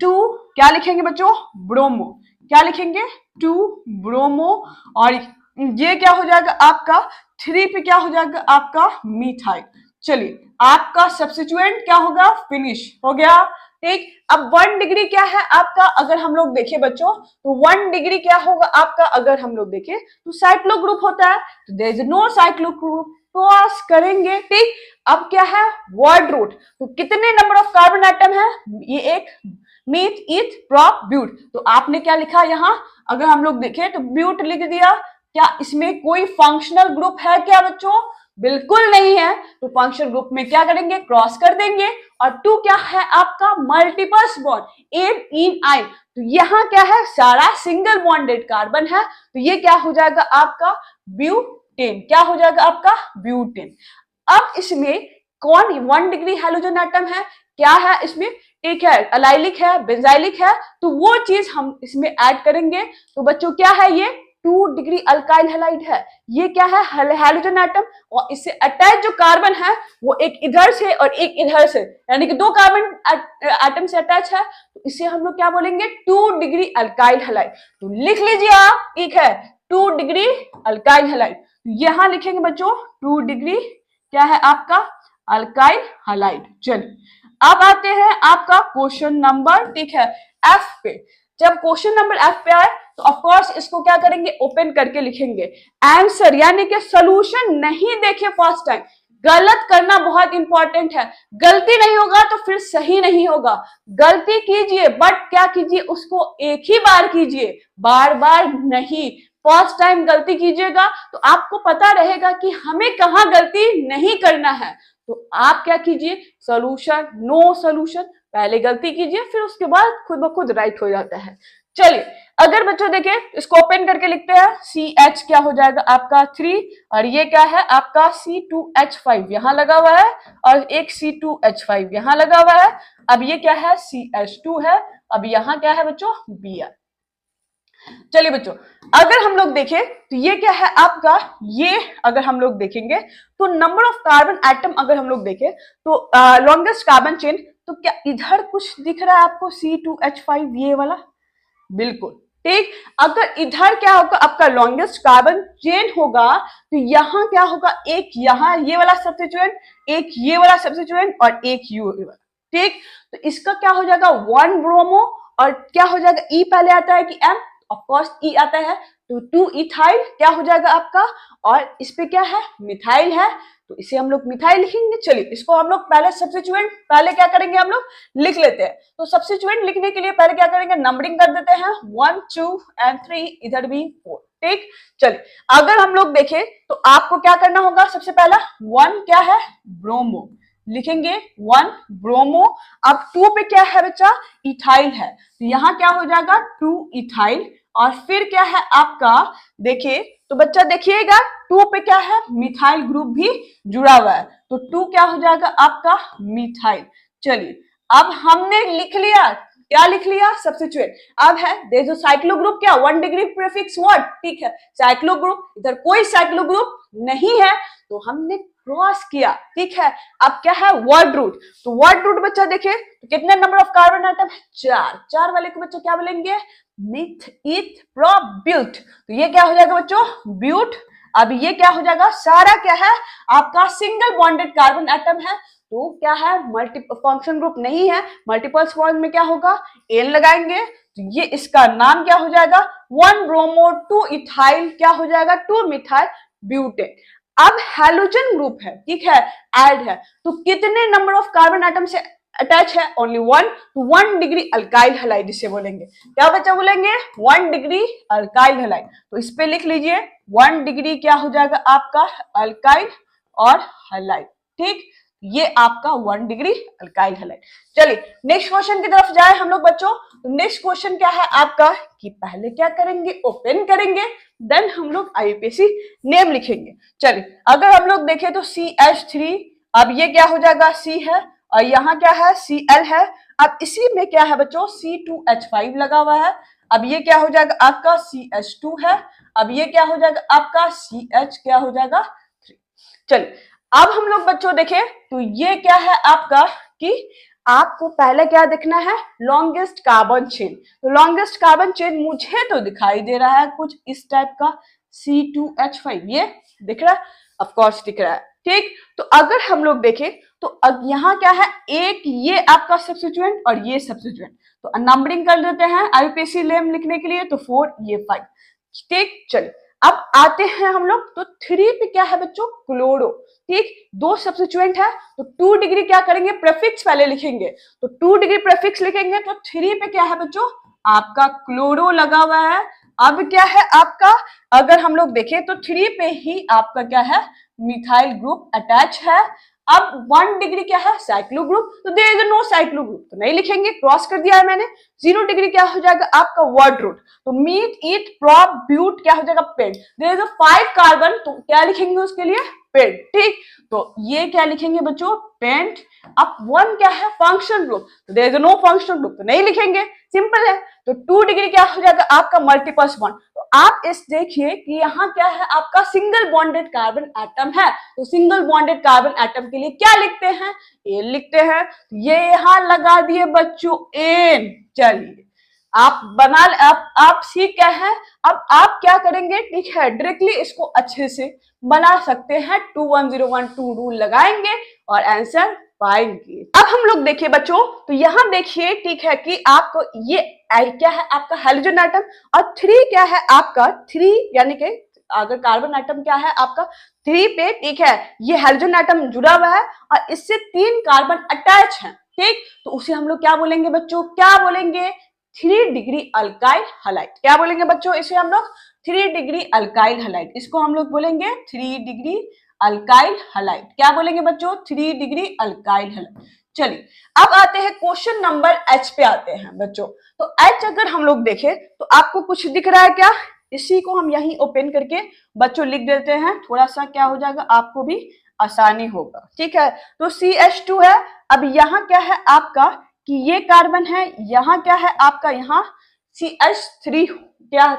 Speaker 1: 2, क्या लिखेंगे बच्चों, ब्रोमो, क्या लिखेंगे, 2 ब्रोमो, और ये क्या हो जाएगा आपका 3 पे क्या हो जाएगा आपका मिथाइल। चलिए आपका सब्स्टिट्यूएंट क्या होगा, फिनिश हो गया, ठीक। अब 1 डिग्री क्या है आपका, अगर हम लोग देखें बच्चों तो 1 डिग्री क्या होगा आपका, अगर हम लोग देखें तो साइक्लो ग्रुप होता है, तो there is no cyclo group, cross करेंगे, ठीक। अब क्या है, वर्ड रूट, तो कितने नंबर ऑफ कार्बन एटम है, ये एक, मीथ, ईथ, प्रोप, ब्यूट। तो आपने क्या लिखा यहाँ, अगर हम लोग देखें तो ब्यूट लिख दिया। क्या इसमें कोई फंक्शनल ग्रुप है क्या बच्चों, बिल्कुल नहीं है। तो फंक्शनल ग्रुप में क्या करेंगे, क्रॉस कर देंगे। और 2 क्या है आपका, मल्टीपल्स बॉन्ड, एन इन आई, तो यहाँ क्या है, सारा सिंगल बॉन्डेड कार्बन है, तो ये क्या हो जाएगा आपका ब्यूटेन, क्या हो जाएगा आपका ब्यूटेन। अब इसमें कौन 1 डिग्री हेलोजन एटम है, क्या है इसमें, ठीक है, अलाइलिक है, बेंजाइलिक है, तो वो चीज हम इसमें ऐड करेंगे। तो बच्चों क्या है, ये 2 डिग्री अल्काइल हैलाइड है, ये क्या है, हेलोजन एटम, और इससे अटैच जो कार्बन है वो एक इधर से और एक इधर से, यानी कि 2 कार्बन एटम से अटैच है, तो इसे हम लोग क्या बोलेंगे, 2 डिग्री अल्काइल हैलाइड। तो लिख लीजिए आप, ठीक है, 2 डिग्री अल्काइल हैलाइड, यहां लिखेंगे बच्चों 2 डिग्री क्या है आपका अल्काइल हैलाइड। चलिए अब आते हैं आपका क्वेश्चन नंबर, ठीक है, एफ पे। जब क्वेश्चन नंबर एफ पे आए तो ऑफ कोर्स इसको क्या करेंगे, ओपन करके लिखेंगे आंसर, यानी कि सॉल्यूशन नहीं देखे फर्स्ट टाइम, गलत करना बहुत इंपॉर्टेंट है, गलती नहीं होगा तो फिर सही नहीं होगा। गलती कीजिए बट क्या कीजिए, उसको एक ही बार कीजिए, बार बार नहीं। फर्स्ट टाइम गलती कीजिएगा तो आपको पता रहेगा कि हमें कहाँ गलती नहीं करना है। तो आप क्या कीजिए, सॉल्यूशन, नो सॉल्यूशन, पहले गलती कीजिए फिर उसके बाद खुद ब खुद राइट हो जाता है। चलिए अगर बच्चों देखें इसको ओपन करके लिखते हैं, CH क्या हो जाएगा आपका 3, और ये क्या है आपका C2H5 यहां लगा हुआ है, और एक C2H5 यहां लगा हुआ है। अब ये क्या है, CH2 है, अब यहां क्या है बच्चों, Br। चलिए बच्चों अगर हम लोग देखें तो ये क्या है आपका, ये अगर हम लोग देखेंगे तो नंबर ऑफ कार्बन एटम अगर हम लोग देखें तो लॉन्गेस्ट कार्बन चेन, तो क्या इधर कुछ दिख रहा है आपको C2H5 ये वाला, बिल्कुल ठीक। अगर इधर क्या होगा आपका लॉन्गेस्ट कार्बन चेन होगा तो यहाँ क्या होगा, एक यहाँ ये वाला सब्स्टिट्यूएंट, एक ये वाला सब्स्टिट्यूएंट और एक यू वाला, ठीक। तो इसका क्या हो जाएगा 1 ब्रोमो, और क्या हो जाएगा, ई पहले आता है कि एम, ऑफ कोर्स ई आता है, तो 2 इथाइल क्या हो जाएगा आपका, और इस पे क्या है मिथाइल है, तो इसे हम लोग मिथाइल लिखेंगे। चलिए इसको हम लोग पहले सब्स्टिट्यूएंट पहले क्या करेंगे, हम लोग लिख लेते हैं। तो सब्स्टिट्यूएंट लिखने के लिए पहले क्या करेंगे, नंबरिंग कर देते हैं 1 2 एंड 3, इधर भी 4, ठीक। चलिए अगर हम लोग देखें तो आपको क्या करना होगा, सबसे पहला 1 क्या है, ब्रोमो लिखेंगे, 1 ब्रोमो। अब 2 पे क्या है बच्चा, इथाइल है, तो यहाँ क्या हो जाएगा 2 इथाइल, और फिर क्या है आपका, देखिए तो बच्चा देखिएगा 2 पे क्या है, मिथाइल ग्रुप भी जुड़ा हुआ है, तो 2 क्या हो जाएगा आपका मिथाइल। चलिए अब हमने लिख लिया, क्या लिख लिया, सब्स्टिट्यूएंट। अब है देयर इज साइक्लो ग्रुप, क्या 1 डिग्री प्रीफिक्स व्हाट, ठीक है, साइक्लो ग्रुप, इधर कोई साइक्लो ग्रुप नहीं है तो हमने क्रॉस किया, ठीक है। अब क्या है वर्ड रूट, तो वर्ड रूट बच्चा देखे तो कितने नंबर ऑफ कार्बन एटम है, 4, 4 वाले को बच्चा क्या बोलेंगे, मिथ, ईथ, प्रोप, ब्यूट, तो ये क्या हो जाएगा बच्चों, ब्यूट। अब ये क्या हो जाएगा, सारा क्या है आपका सिंगल बॉन्डेड कार्बन एटम है, तो क्या है मल्टीपल फंक्शन ग्रुप नहीं है, मल्टीपल बॉन्ड में क्या होगा, एन लगाएंगे, तो ये इसका नाम क्या हो जाएगा 1 ब्रोमो 2 इथाइल क्या हो जाएगा 2 मिथाइल ब्यूटेन। अब हैलोजन ग्रुप है, ठीक है, ऐड है, तो कितने नंबर ऑफ कार्बन एटम से अटैच है, ओनली 1, तो 1 डिग्री अल्काइल हैलाइड इसे बोलेंगे, क्या बच्चा बोलेंगे 1 डिग्री अल्काइल हैलाइड। तो इस पे लिख लीजिए 1 डिग्री क्या हो जाएगा आपका अल्काइल और हैलाइड, ठीक। ये आपका 1 डिग्री अल्काइल हैलाइड। चलिए नेक्स्ट क्वेश्चन की तरफ जाए हम लोग बच्चों। नेक्स्ट क्वेश्चन क्या है आपका कि पहले क्या करेंगे, ओपन करेंगे, देन हम लोग आईयूपीएसी नेम लिखेंगे। चलिए अगर हम लोग देखें तो CH3, अब ये क्या हो जाएगा, C है, और यहाँ क्या है, Cl है। अब इसी में क्या है बच्चों, C2H5 लगा हुआ है। अब ये क्या हो जाएगा आपका CH2 है। अब ये क्या हो जाएगा आपका CH क्या हो जाएगा 3। चलिए अब हम लोग बच्चों देखें तो ये क्या है आपका कि आपको पहले क्या देखना है, लॉन्गेस्ट कार्बन चेन। तो लॉन्गेस्ट कार्बन चेन मुझे तो दिखाई दे रहा है कुछ इस टाइप का, C2H5, ये दिख रहा है, ऑफ कोर्स दिख रहा है, ठीक। तो अगर हम लोग देखें तो अब यहाँ क्या है, एक ये आपका सब्स्टिट्यूएंट और ये सब्स्टिट्यूएंट, तो नंबरिंग कर देते हैं आईयूपीएसी नेम लिखने के लिए, तो 4 ये 5, ठीक। चलिए अब आते हैं हम लोग तो 3 पे क्या है बच्चों, क्लोरो, ठीक। 2 सब्स्टिट्यूएंट है तो 2 डिग्री क्या करेंगे, प्रीफिक्स पहले लिखेंगे, तो 2 डिग्री प्रीफिक्स लिखेंगे, तो 3 पे क्या है बच्चों आपका क्लोरो लगा हुआ है। अब क्या है आपका, अगर हम लोग देखें तो 3 पे ही आपका क्या है, मिथाइल ग्रुप अटैच है। अब 1 डिग्री क्या है, साइक्लो ग्रुप, तो there is no cyclo group, तो नहीं लिखेंगे, क्रॉस कर दिया है मैंने। 0 डिग्री क्या हो जाएगा आपका, वर्ड रूट, तो मीट ईट प्रॉप ब्यूट क्या हो जाएगा, pent, there is a 5 carbon, तो क्या लिखेंगे उसके लिए, पेंट, ठीक। तो ये क्या लिखेंगे बच्चों, पेंट। अब 1 क्या है, फंक्शन ग्रुप, तो there is no function group, तो नहीं लिखेंगे, सिंपल है। तो 2 डिग्री क्या हो जाएगा आपका, मल्टीपल्स बॉन्ड, तो आप इस देखिए कि यहाँ क्या है आपका, सिंगल बॉन्डेड कार्बन एटम है, तो सिंगल बॉन्डेड कार्बन एटम के लिए क्या लिखते हैं, एन लिखते हैं। ये यहाँ लगा दिए बच्चों एन। चलिए आप बना, आप सीख गए हैं। अब आप क्या करेंगे, ठीक है, डायरेक्टली इसको अच्छे से बना सकते हैं, 21012 रूल लगाएंगे और आंसर पाएंगे। अब हम लोग देखिए बच्चों, तो यहाँ देखिए, ठीक है, कि आपको ये क्या है आपका हाइड्रोजन एटम, और 3 क्या है आपका, 3 यानी कि अगर कार्बन एटम क्या है आपका 3 पे, ठीक है, ये हाइड्रोजन एटम जुड़ा हुआ है और इससे 3 कार्बन अटैच है, ठीक। तो उसे हम लोग क्या बोलेंगे बच्चों, क्या बोलेंगे, 3 डिग्री अल्काइल हैलाइड। क्या बोलेंगे बच्चों इसे हम लोग, 3 डिग्री अल्काइल हैलाइड, इसको हम लोग बोलेंगे 3 डिग्री अल्काइल हैलाइड। क्या बोलेंगे बच्चों, 3 डिग्री अल्काइल हैलाइड। चलिए अब आते हैं क्वेश्चन नंबर H पे आते हैं बच्चों। तो H अगर हम लोग देखें तो आपको कुछ दिख रहा है क्या, इसी को हम यहीं ओपन करके बच्चों लिख देते हैं, थोड़ा सा क्या हो जाएगा आपको भी आसानी होगा, ठीक है। तो CH2 है। अब यहाँ क्या है आपका कि ये कार्बन है, यहाँ क्या है आपका, यहाँ CH3 क्या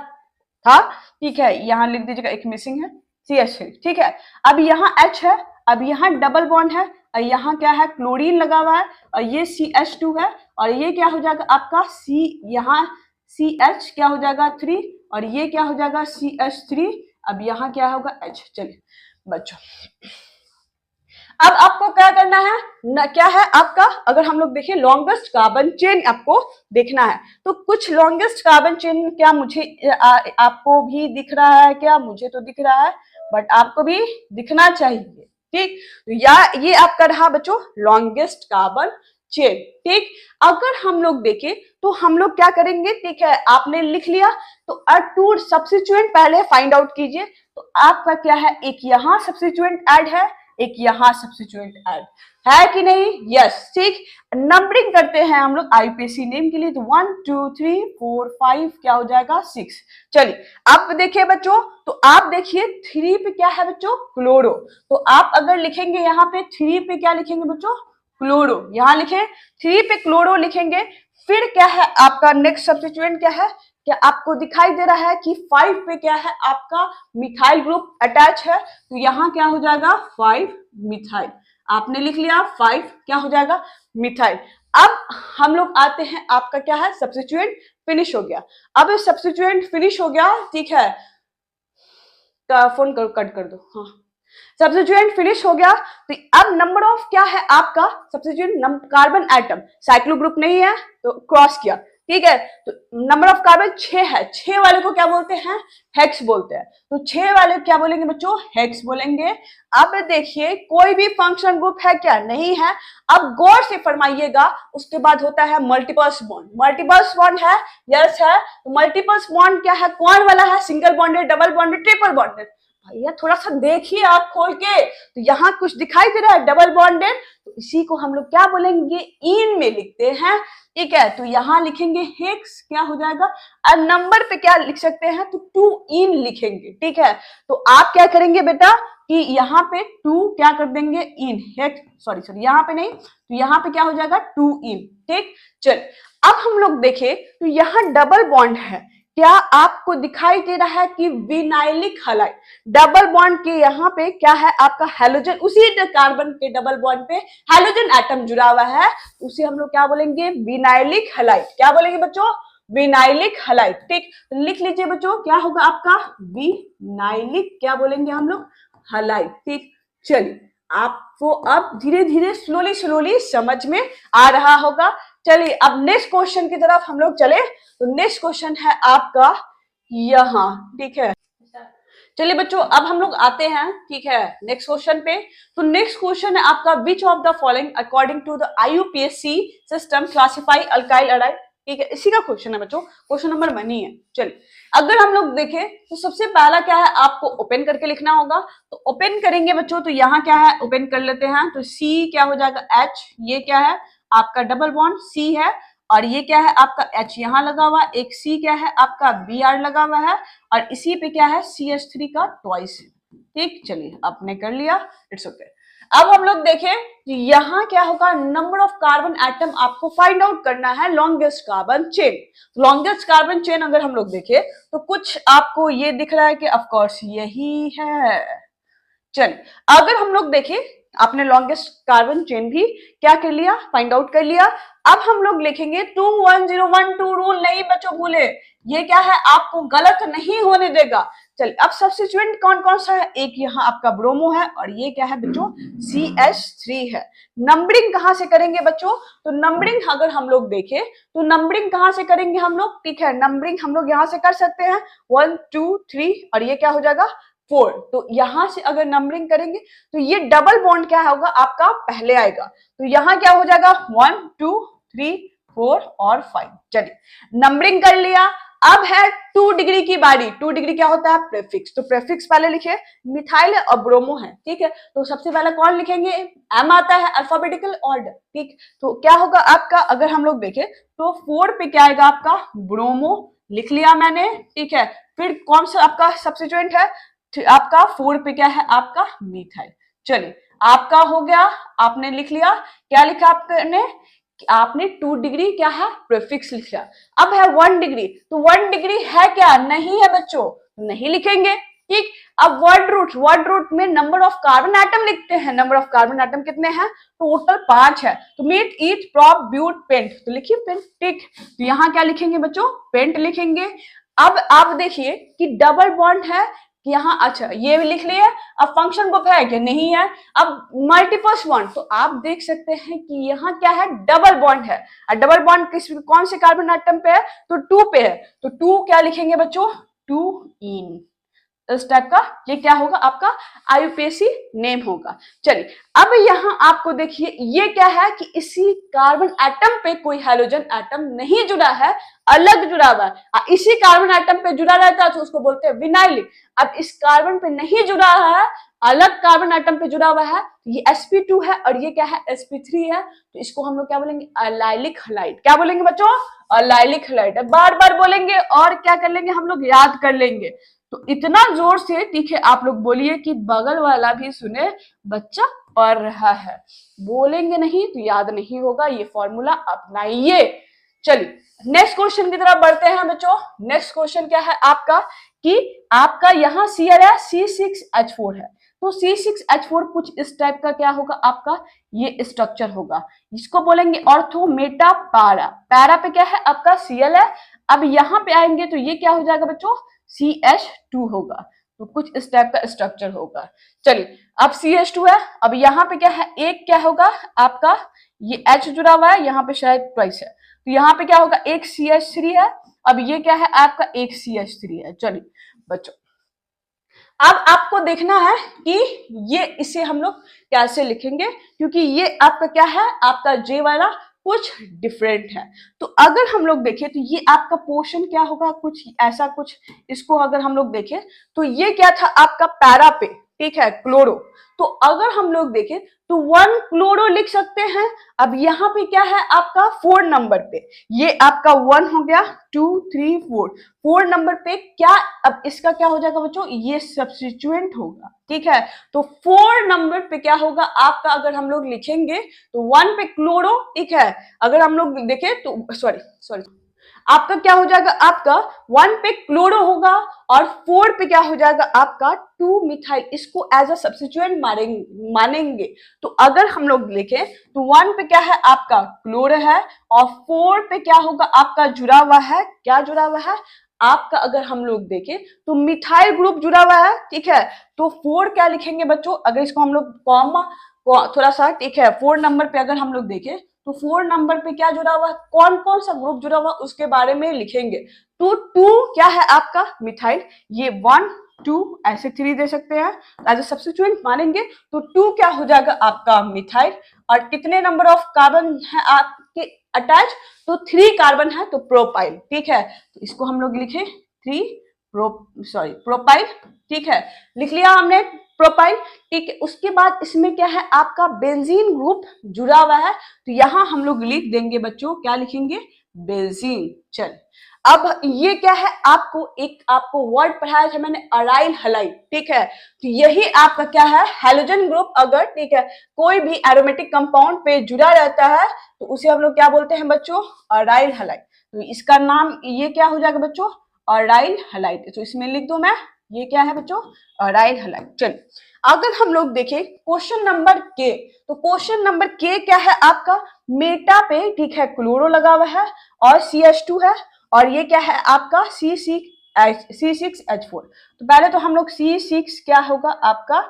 Speaker 1: था, ठीक है, यहाँ लिख दीजिएगा, एक मिसिंग है CH3, ठीक है। अब यहाँ H है, अब यहाँ डबल बॉन्ड है, और यहाँ क्या है, क्लोरीन लगा हुआ है, और ये CH2 है, और ये क्या हो जाएगा आपका C, यहाँ CH क्या हो जाएगा 3, और ये क्या हो जाएगा CH3, अब यहाँ क्या होगा H। चलिए बच्चों अब आपको क्या करना है न, क्या है आपका, अगर हम लोग देखें लॉन्गेस्ट कार्बन चेन आपको देखना है, तो कुछ लॉन्गेस्ट कार्बन चेन क्या मुझे आपको भी दिख रहा है क्या, मुझे तो दिख रहा है, बट आपको भी दिखना चाहिए, ठीक। या ये आपका रहा बच्चों लॉन्गेस्ट कार्बन चेन, ठीक। अगर हम लोग देखें तो हम लोग क्या करेंगे, ठीक है, आपने लिख लिया, तो टू सब्स्टिट्यूएंट पहले फाइंड आउट कीजिए। तो आपका क्या है, एक यहाँ सब्स्टिट्यूएंट ऐड है, एक यहाँ सब्स्टिट्यूएंट ऐड है कि नहीं, यस, ठीक। नंबरिंग करते हैं हम लोग आईयूपीएसी नेम के लिए, तो 1 2 3 4 5 क्या हो जाएगा 6। चलिए अब देखिए बच्चों, तो आप देखिए 3 पे क्या है बच्चों, क्लोरो, तो आप अगर लिखेंगे यहाँ पे 3 पे क्या लिखेंगे बच्चों, क्लोरो, यहाँ लिखे 3 पे क्लोरो लिखेंगे। फिर क्या है आपका नेक्स्ट सब्स्टिट्यूएंट क्या है, क्या आपको दिखाई दे रहा है कि 5 पे क्या है आपका मिथाइल ग्रुप अटैच है, तो यहाँ क्या हो जाएगा 5 मिथाइल, आपने लिख लिया 5 क्या हो जाएगा मिथाइल। अब हम लोग आते हैं, आपका क्या है सब्स्टिट्यूएंट फिनिश हो गया। अब सब्स्टिट्यूएंट फिनिश हो गया, ठीक है, फोन कट कर दो, हाँ, सब्स्टिट्यूएंट फिनिश हो गया। तो अब नंबर ऑफ क्या है आपका substituent carbon atom, cyclo group नहीं है तो क्रॉस किया, ठीक है। तो नंबर ऑफ कार्बन 6 है, 6 वाले को क्या बोलते हैं, हेक्स बोलते हैं, तो 6 वाले क्या बोलेंगे बच्चों, हेक्स बोलेंगे। अब देखिए कोई भी फंक्शन ग्रुप है क्या, नहीं है। अब गौर से फरमाइएगा, उसके बाद होता है मल्टीपल्स बॉन्ड, मल्टीपल्स बॉन्ड है, यस है। तो मल्टीपल्स बॉन्ड क्या है, कौन वाला है, single bonded, double bonded, triple bonded, भैया थोड़ा सा देखिए आप खोल के, तो यहाँ कुछ दिखाई दे रहा है डबल बॉन्डेड, तो इसी को हम लोग क्या बोलेंगे, इन में लिखते हैं। ठीक है, तो यहाँ लिखेंगे हेक्स, क्या हो जाएगा, और नंबर पे क्या लिख सकते हैं, तो 2 इन लिखेंगे। ठीक है, तो आप क्या करेंगे बेटा कि यहाँ पे 2 क्या कर देंगे, इन हेक्स, सॉरी यहाँ पे नहीं, तो यहाँ पे क्या हो जाएगा 2 इन। ठीक, चल अब हम लोग देखें तो यहाँ डबल बॉन्ड है, क्या आपको दिखाई दे रहा है कि विनाइलिक हैलाइड, डबल बॉन्ड के यहाँ पे क्या है आपका हैलोजन, उसी कार्बन के डबल बॉन्ड पे हैलोजन एटम जुड़ा हुआ है, उसे हम लोग क्या बोलेंगे, विनाइलिक हैलाइड। क्या बोलेंगे बच्चों, विनाइलिक हैलाइड। ठीक, लिख लीजिए बच्चों, क्या होगा आपका विनाइलिक, क्या बोलेंगे हम लोग, हैलाइड। ठीक, चलिए आपको अब धीरे धीरे स्लोली समझ में आ रहा होगा। चलिए अब नेक्स्ट क्वेश्चन की तरफ हम लोग चले, तो नेक्स्ट क्वेश्चन है आपका यहाँ। ठीक है, चलिए बच्चों अब हम लोग आते हैं, ठीक है, नेक्स्ट क्वेश्चन पे। तो नेक्स्ट क्वेश्चन है आपका, which of the following according to the IUPAC system classify alkyl aryl. ठीक है, इसी का क्वेश्चन है बच्चों, क्वेश्चन नंबर 1 ही है। चलिए अगर हम लोग देखें तो सबसे पहला क्या है, आपको ओपन करके लिखना होगा, तो ओपन करेंगे बच्चों, तो यहाँ क्या है, ओपन कर लेते हैं, तो C क्या हो जाएगा H, ये क्या है आपका डबल बॉन्ड C है, और ये क्या है आपका H यहाँ लगा हुआ, एक C क्या है आपका Br लगा हुआ है, और इसी पे क्या है CH3 का ट्वाइस। ठीक, चलिए आपने कर लिया, इट्स ओके। अब हम लोग देखें कि यहाँ क्या होगा, नंबर ऑफ कार्बन एटम आपको फाइंड आउट करना है, longest carbon chain. Longest carbon chain अगर हम लोग देखें तो कुछ आपको ये दिख रहा है कि ऑफ कोर्स यही है। चलिए अगर हम लोग देखें, आपने लॉन्गेस्ट कार्बन चेन भी क्या कर लिया, फाइंड आउट कर लिया। अब हम लोग लिखेंगे 21012 रूल नहीं बच्चों भूले, ये क्या है आपको गलत नहीं होने देगा। चलिए अब सब्स्टिट्यूएंट कौन कौन सा है, एक यहाँ आपका ब्रोमो है, और ये क्या है बच्चों CH3 है। नंबरिंग कहाँ से करेंगे बच्चों, तो नंबरिंग अगर हम लोग देखें तो नंबरिंग कहाँ से करेंगे हम लोग, ठीक है, नंबरिंग हम लोग यहाँ से कर सकते हैं 1 2 3, और ये क्या हो जाएगा 4। तो यहां से अगर नंबरिंग करेंगे तो ये डबल बॉन्ड क्या होगा आपका पहले आएगा, तो यहाँ क्या हो जाएगा 1 2 3 4 और 5। चलिए नंबरिंग कर लिया, अब है 2 डिग्री की बारी। 2 डिग्री क्या होता है, प्रेफिक्स, तो प्रेफिक्स पहले लिखे, मिथाइल है और ब्रोमो है। ठीक है, तो सबसे पहले कौन लिखेंगे, एम आता है अल्फाबेटिकल ऑर्डर। ठीक, तो क्या होगा आपका, अगर हम लोग देखें तो 4 पे क्या आएगा आपका ब्रोमो, लिख लिया मैंने। ठीक है, फिर कौन सा आपका सब्स्टिट्यूएंट है, आपका 4 पे क्या है आपका मिथाइल। चलिए आपका हो गया, आपने लिख लिया, क्या लिखा आपने 2 डिग्री क्या है प्रीफिक्स लिख लिया। अब है 1 डिग्री, तो 1 डिग्री है क्या, नहीं है बच्चों, नहीं लिखेंगे। ठीक, अब वर्ड रूट में नंबर ऑफ कार्बन एटम लिखते हैं, नंबर ऑफ कार्बन एटम कितने हैं, टोटल 5 है, तो meth eth prop but pent, तो लिखिए पेंट। ठीक, तो यहाँ क्या लिखेंगे बच्चों, पेंट लिखेंगे। अब आप देखिए कि डबल बॉन्ड है यहाँ, अच्छा ये भी लिख लिया। अब फंक्शन ग्रुप है कि नहीं है, अब मल्टीपल्स बॉन्ड, तो आप देख सकते हैं कि यहाँ क्या है डबल बॉन्ड है, और डबल बॉन्ड किस कौन से कार्बन एटम पे है, तो 2 पे है, तो 2 क्या लिखेंगे बच्चों 2 इन, इस टाइप का ये क्या होगा आपका IUPAC नेम होगा। चलिए अब यहाँ आपको देखिए ये क्या है कि इसी कार्बन एटम पे कोई हाइड्रोजन एटम नहीं जुड़ा है, अलग जुड़ा हुआ है। इसी कार्बन एटम पे जुड़ा रहता है तो उसको बोलते हैं विनाइलिक। अब इस कार्बन पे नहीं जुड़ा है, अलग कार्बन एटम पे जुड़ा हुआ है, ये sp2 है और ये क्या है sp3 है, तो इसको हम लोग क्या बोलेंगे अलाइलिक हैलाइड। क्या बोलेंगे बच्चों, अलाइलिक हैलाइड। बार बार बोलेंगे और क्या कर लेंगे हम लोग, याद कर लेंगे। तो इतना जोर से ठीक है आप लोग बोलिए कि बगल वाला भी सुने, बच्चा पढ़ रहा है, बोलेंगे नहीं तो याद नहीं होगा, ये फॉर्मूला अपनाइए। चलिए नेक्स्ट क्वेश्चन की तरफ बढ़ते हैं बच्चों। नेक्स्ट क्वेश्चन क्या है आपका कि आपका यहाँ Cl है, C6H4 है, तो C6H4 कुछ इस टाइप का क्या होगा आपका ये स्ट्रक्चर होगा, इसको बोलेंगे ऑर्थो मेटा पैरा। पैरा पे क्या है आपका Cl है, अब यहाँ पे आएंगे तो ये क्या हो जाएगा बच्चों CH2 होगा, तो कुछ इस टाइप का स्ट्रक्चर होगा। चलिए अब CH2 है, अब यहाँ पे क्या है, एक क्या होगा आपका ये H जुड़ा हुआ है, यहाँ पे शायद ट्वाइस है, तो यहाँ पे क्या होगा एक CH3 है, अब ये क्या है आपका एक CH3 है। चलिए बच्चों अब आपको देखना है कि ये इसे हम लोग कैसे लिखेंगे, क्योंकि ये आपका क्या है आपका J वाला कुछ डिफरेंट है। तो अगर हम लोग देखें तो ये आपका पोर्शन क्या होगा, कुछ ऐसा कुछ, इसको अगर हम लोग देखें तो ये क्या था आपका पैरा पे, ठीक है, क्लोरो। तो अगर हम लोग देखें तो 1 क्लोरो लिख सकते हैं। अब यहाँ पे क्या है आपका 4 नंबर पे, ये आपका 1 हो गया, 2 3 4, 4 नंबर पे क्या, अब इसका क्या हो जाएगा बच्चों, ये सब्स्टिट्यूएंट होगा, ठीक है। तो 4 नंबर पे क्या होगा आपका, अगर हम लोग लिखेंगे तो 1 पे क्लोरो, ठीक है, अगर हम लोग देखें तो सॉरी आपका क्या हो जाएगा, आपका 1 पे क्लोरो होगा और 4 पे क्या हो जाएगा आपका 2 मिथाइल, इसको एज अ सब्स्टिट्यूएंट मानेंगे। तो अगर हम लोग लिखें तो 1 पे क्या है आपका क्लोरो है और 4 पे क्या होगा आपका जुड़ा हुआ है, क्या जुड़ा हुआ है आपका, अगर हम लोग देखें तो मिथाइल ग्रुप जुड़ा हुआ है, ठीक है। तो 4 क्या लिखेंगे बच्चों, अगर इसको हम लोग कॉमा थोड़ा सा, ठीक है, 4 नंबर पे अगर हम लोग देखें तो 4 नंबर पे क्या जुड़ा हुआ है, कौन कौन सा ग्रुप जुड़ा हुआ उसके बारे में लिखेंगे। तो 2 क्या है आपका मिथाइल, ये 1 2 ऐसे 3 दे सकते हैं एज ए सब्स्टिट्यूएंट मानेंगे। तो 2 क्या हो जाएगा आपका मिथाइल, और कितने नंबर ऑफ कार्बन है आपके अटैच, तो 3 कार्बन है, तो प्रोपाइल, ठीक है। तो इसको हम लोग लिखे 3 प्रोपाइल, ठीक है, लिख लिया हमने प्रोपाइल, ठीक है। उसके बाद इसमें क्या है आपका बेंजीन ग्रुप जुड़ा हुआ है, तो यहां हम लोग लिख देंगे बच्चों, क्या लिखेंगे, बेंजीन। चल अब ये क्या है, आपको वर्ड पढ़ाया था मैंने, अराइल हलाइड, ठीक है। तो यही आपका क्या है, हैलोजन ग्रुप, अगर ठीक है कोई भी एरोमेटिक कंपाउंड पे जुड़ा रहता है तो उसे हम लोग क्या बोलते हैं बच्चों, अराइल हलाइड। तो इसका नाम ये क्या हो जाएगा बच्चों, अराइल हलाइड। तो इसमें लिख दो मैं, ये क्या है बच्चों, अराइल हलाइड। चलिए अगर हम लोग देखें क्वेश्चन नंबर के, तो क्वेश्चन नंबर के क्या है आपका, मेटा पे ठीक है क्लोरो लगा हुआ है और CH2 है, और ये क्या है आपका C6H4। तो पहले तो हम लोग C6 क्या होगा आपका,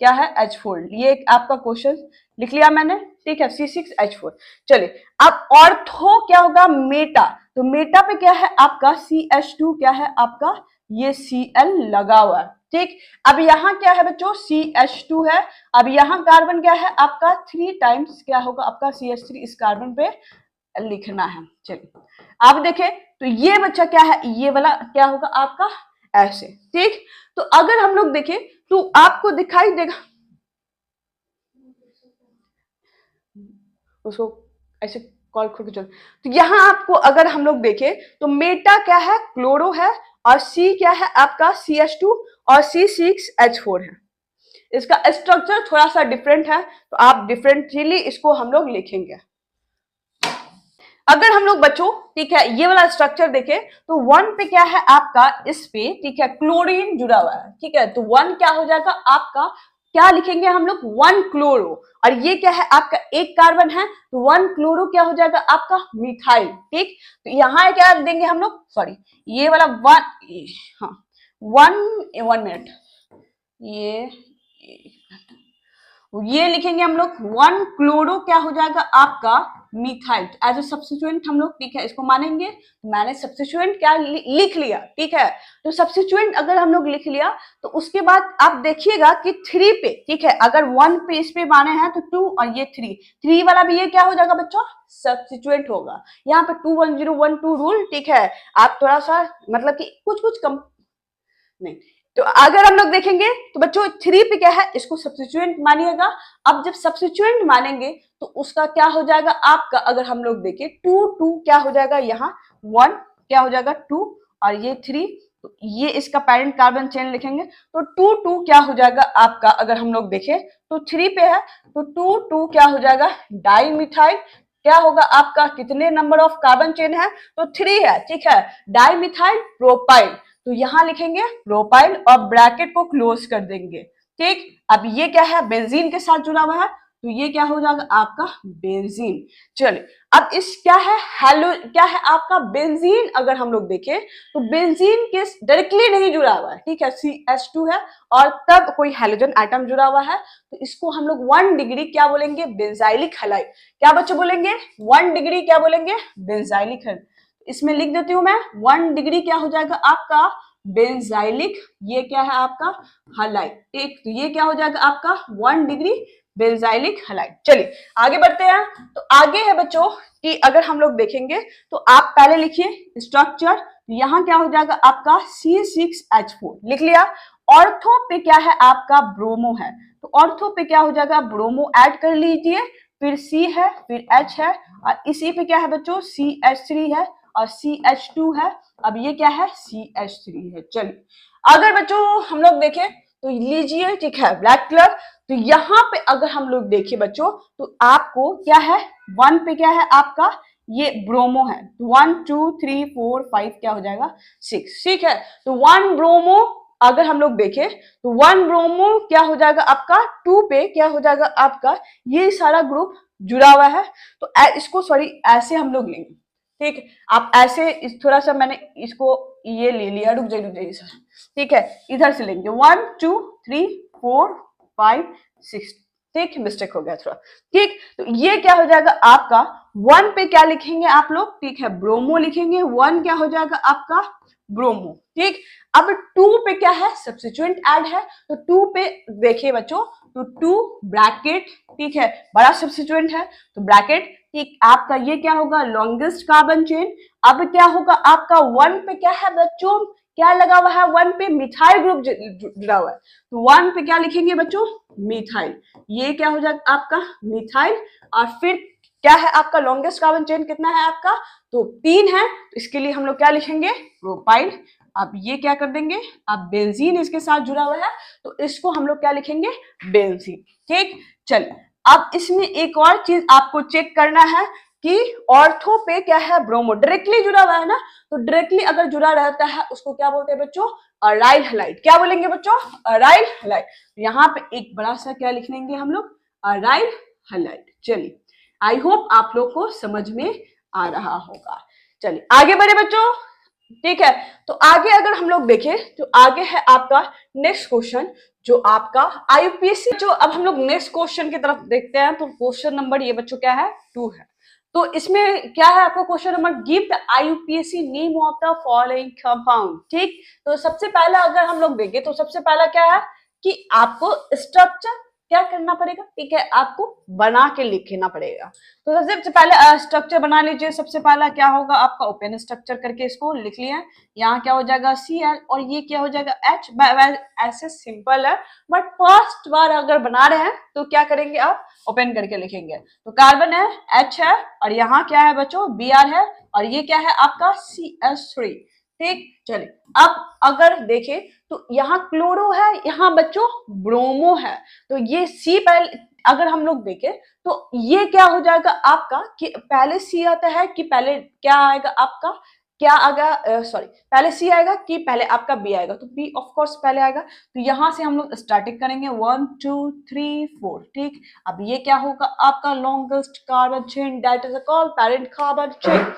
Speaker 1: क्या है H4, ये आपका क्वेश्चन लिख लिया मैंने, ठीक है, C6H4। चलिए अब ऑर्थो क्या होगा, मेटा, तो मेटा पे क्या है आपका CH2, क्या है आपका ये Cl लगा हुआ है, ठीक। अब यहाँ क्या है बच्चों, CH2 है, अब यहाँ कार्बन क्या है आपका 3 टाइम्स क्या होगा आपका CH3, इस कार्बन पे लिखना है। चलिए आप देखें तो ये बच्चा क्या है, ये वाला क्या होगा आपका ऐसे, ठीक। तो अगर हम लोग देखें तो आपको दिखाई देगा, उसको ऐसे कॉल खोल के चल, तो यहाँ आपको अगर हम लोग देखें तो मेटा क्या है, क्लोरो है, और C क्या है आपका CH2 और C6H4 है। इसका स्ट्रक्चर थोड़ा सा डिफरेंट है, तो आप डिफरेंटली इसको हम लोग लिखेंगे। अगर हम लोग बच्चों ठीक है ये वाला स्ट्रक्चर देखें तो 1 पे क्या है आपका, इस पे ठीक है क्लोरीन जुड़ा हुआ है, ठीक है। तो 1 क्या हो जाएगा आपका, क्या लिखेंगे हम लोग 1 क्लोरो, और ये क्या है आपका एक कार्बन है, तो 1 क्लोरो क्या हो जाएगा आपका मिथाइल, ठीक। तो यहाँ क्या देंगे हम लोग, सॉरी ये वाला 1, हाँ 1 मिनट, ये लिखेंगे हम लोग 1 क्लोरो क्या हो जाएगा आपका मिथाइल, एज ए सब्स्टिट्यूएंट हम लोग, ठीक है, इसको मानेंगे। मैंने सब्स्टिट्यूएंट क्या लिख लिया, ठीक है। तो सब्स्टिट्यूएंट अगर हम लोग लिख लिया तो उसके बाद आप देखिएगा कि 3 पे, ठीक है, अगर 1 पे इस पे माने हैं तो 2 और ये 3 वाला भी ये क्या हो जाएगा बच्चों, सब्स्टिट्यूएंट होगा। यहाँ पे 21012 रूल, ठीक है, आप थोड़ा सा मतलब कि कुछ कम नहीं। तो अगर हम लोग देखेंगे तो बच्चों 3 पे क्या है, इसको सब्स्टिट्यूएंट मानिएगा। अब जब सब्स्टिट्यूएंट मानेंगे तो उसका क्या हो जाएगा आपका, अगर हम लोग देखें 2 क्या हो जाएगा, यहाँ 1 क्या हो जाएगा 2 और ये 3, तो ये इसका पेरेंट कार्बन चेन लिखेंगे तो 2 क्या हो जाएगा आपका, अगर हम लोग देखें तो 3 पे है तो 2 क्या हो जाएगा डाई मिथाइल, क्या होगा आपका, कितने नंबर ऑफ कार्बन चेन है, तो 3 है, ठीक है, डाई मिथाइल प्रोपाइल। तो यहां लिखेंगे प्रोपाइल और ब्रैकेट को क्लोज कर देंगे, ठीक। अब ये क्या है, बेंजीन के साथ जुड़ा हुआ है, तो ये क्या हो जाएगा आपका बेंजीन। चलिए अब इस क्या है, हेलो क्या है आपका बेंजीन, अगर हम लोग देखें तो बेंजीन के डायरेक्टली नहीं जुड़ा हुआ है, ठीक है, CH2 है और तब कोई हेलोजन आइटम जुड़ा हुआ है, तो इसको हम लोग 1 डिग्री क्या बोलेंगे, बेंजाइलिक हैलाइड। क्या बच्चों बोलेंगे 1 डिग्री क्या बोलेंगे, बेंजाइलिक हैलाइड। इसमें लिख देती हूं मैं 1 डिग्री क्या हो जाएगा आपका बेंजाइलिक, ये क्या है आपका हलाइड। ठीक, तो ये क्या हो जाएगा आपका 1 डिग्री बेंजाइलिक हलाइड। चलिए आगे बढ़ते हैं। तो आगे है बच्चों कि अगर हम लोग देखेंगे तो आप पहले लिखिए स्ट्रक्चर, यहाँ क्या हो जाएगा आपका C6H4 लिख लिया। ऑर्थो पे क्या है आपका ब्रोमो है, तो ऑर्थो पे क्या हो जाएगा ब्रोमो ऐड कर लीजिए, फिर C है, फिर H है, और इसी पे क्या है बच्चों CH3 है और CH2 है। अब ये क्या है CH3 है। चलिए अगर बच्चों हम लोग देखें तो लीजिए, ठीक है ब्लैक कलर। तो यहाँ पे अगर हम लोग देखिए बच्चों तो आपको क्या है 1 पे क्या है आपका ये ब्रोमो है, 1 2 3 4 5 क्या हो जाएगा 6। ठीक है, तो 1 ब्रोमो अगर हम लोग देखें तो 1 ब्रोमो क्या हो जाएगा आपका 2 पे क्या हो जाएगा आपका ये सारा ग्रुप जुड़ा हुआ है। तो इसको सॉरी ऐसे हम लोग लेंगे। ठीक, आप ऐसे थोड़ा सा मैंने इसको ये ले लिया, रुक जाइए सर। ठीक है, इधर से लेंगे 1 2 3 4 5 6। ठीक, मिस्टेक हो गया थोड़ा। ठीक, तो ये क्या हो जाएगा आपका 1 पे क्या लिखेंगे आप लोग, ठीक है ब्रोमो लिखेंगे, 1 क्या हो जाएगा आपका ब्रोमो। ठीक, अब 2 पे क्या है सब्स्टिट्यूएंट ऐड है, तो 2 पे देखिए बच्चों तो 2 ब्रैकेट, ठीक है बड़ा सब्स्टिट्यूएंट है तो ब्रैकेट। ठीक, आपका ये क्या होगा लॉन्गेस्ट कार्बन चेन। अब क्या होगा आपका 1 पे क्या है बच्चों क्या लगा हुआ है 1 पे मिथाइल ग्रुप जुड़ा हुआ है, तो 1 पे क्या लिखेंगे बच्चों मिथाइल, ये क्या हो जाएगा आपका मिथाइल। और फिर क्या है आपका लॉन्गेस्ट कार्बन चेन कितना है आपका तो 3 है, तो इसके लिए हम लोग क्या लिखेंगे प्रोपाइल। अब ये क्या कर देंगे अब बेंजीन इसके साथ जुड़ा हुआ है तो इसको हम लोग क्या लिखेंगे बेंजीन। ठीक, चलिए अब इसमें एक और चीज आपको चेक करना है कि ऑर्थो पे क्या है ब्रोमो डायरेक्टली जुड़ा हुआ है ना, तो डायरेक्टली अगर जुड़ा रहता है उसको क्या बोलते हैं बच्चों अराइल हलाइड। क्या बोलेंगे बच्चों अराइल हलाइड। यहाँ पे एक बड़ा सा क्या लिख लेंगे हम लोग अराइल हलाइड। चलिए आई होप आप लोग को समझ में आ रहा होगा। चलिए आगे बढ़े बच्चों। ठीक है, तो आगे अगर हम लोग देखें तो आगे है आपका नेक्स्ट क्वेश्चन जो आपका आईयूपीएससी। जो अब हम लोग नेक्स्ट क्वेश्चन की तरफ देखते हैं तो क्वेश्चन नंबर ये बच्चों क्या है 2 है। तो इसमें क्या है आपको question number give the आईयूपीएससी name of the following compound. ठीक, तो सबसे पहला अगर हम लोग देखें तो सबसे पहला क्या है कि आपको स्ट्रक्चर क्या करना पड़ेगा, ठीक है आपको बना के लिखना पड़ेगा। तो सबसे पहले स्ट्रक्चर बना लीजिए। सबसे पहला क्या होगा आपका ओपन स्ट्रक्चर करके इसको लिख लिया। यहाँ क्या हो जाएगा Cl और ये क्या हो जाएगा H। ऐसे सिंपल है बट फर्स्ट बार अगर बना रहे हैं तो क्या करेंगे आप ओपन करके लिखेंगे। तो कार्बन है H है और यहाँ क्या है बच्चों Br है और ये क्या है आपका CH3। ठीक, चलिए अब अगर देखें तो यहाँ क्लोरो है, यहाँ बच्चों ब्रोमो है, तो ये सी पहले अगर हम लोग देखें तो ये क्या हो जाएगा आपका कि पहले सी आता है कि पहले क्या आएगा आपका क्या आएगा सॉरी पहले सी आएगा कि पहले आपका बी आएगा, तो बी ऑफ कोर्स पहले आएगा। तो यहाँ से हम लोग स्टार्टिंग करेंगे 1 2 3 4। ठीक, अब ये क्या होगा आपका longest carbon chain that is called parent carbon chain.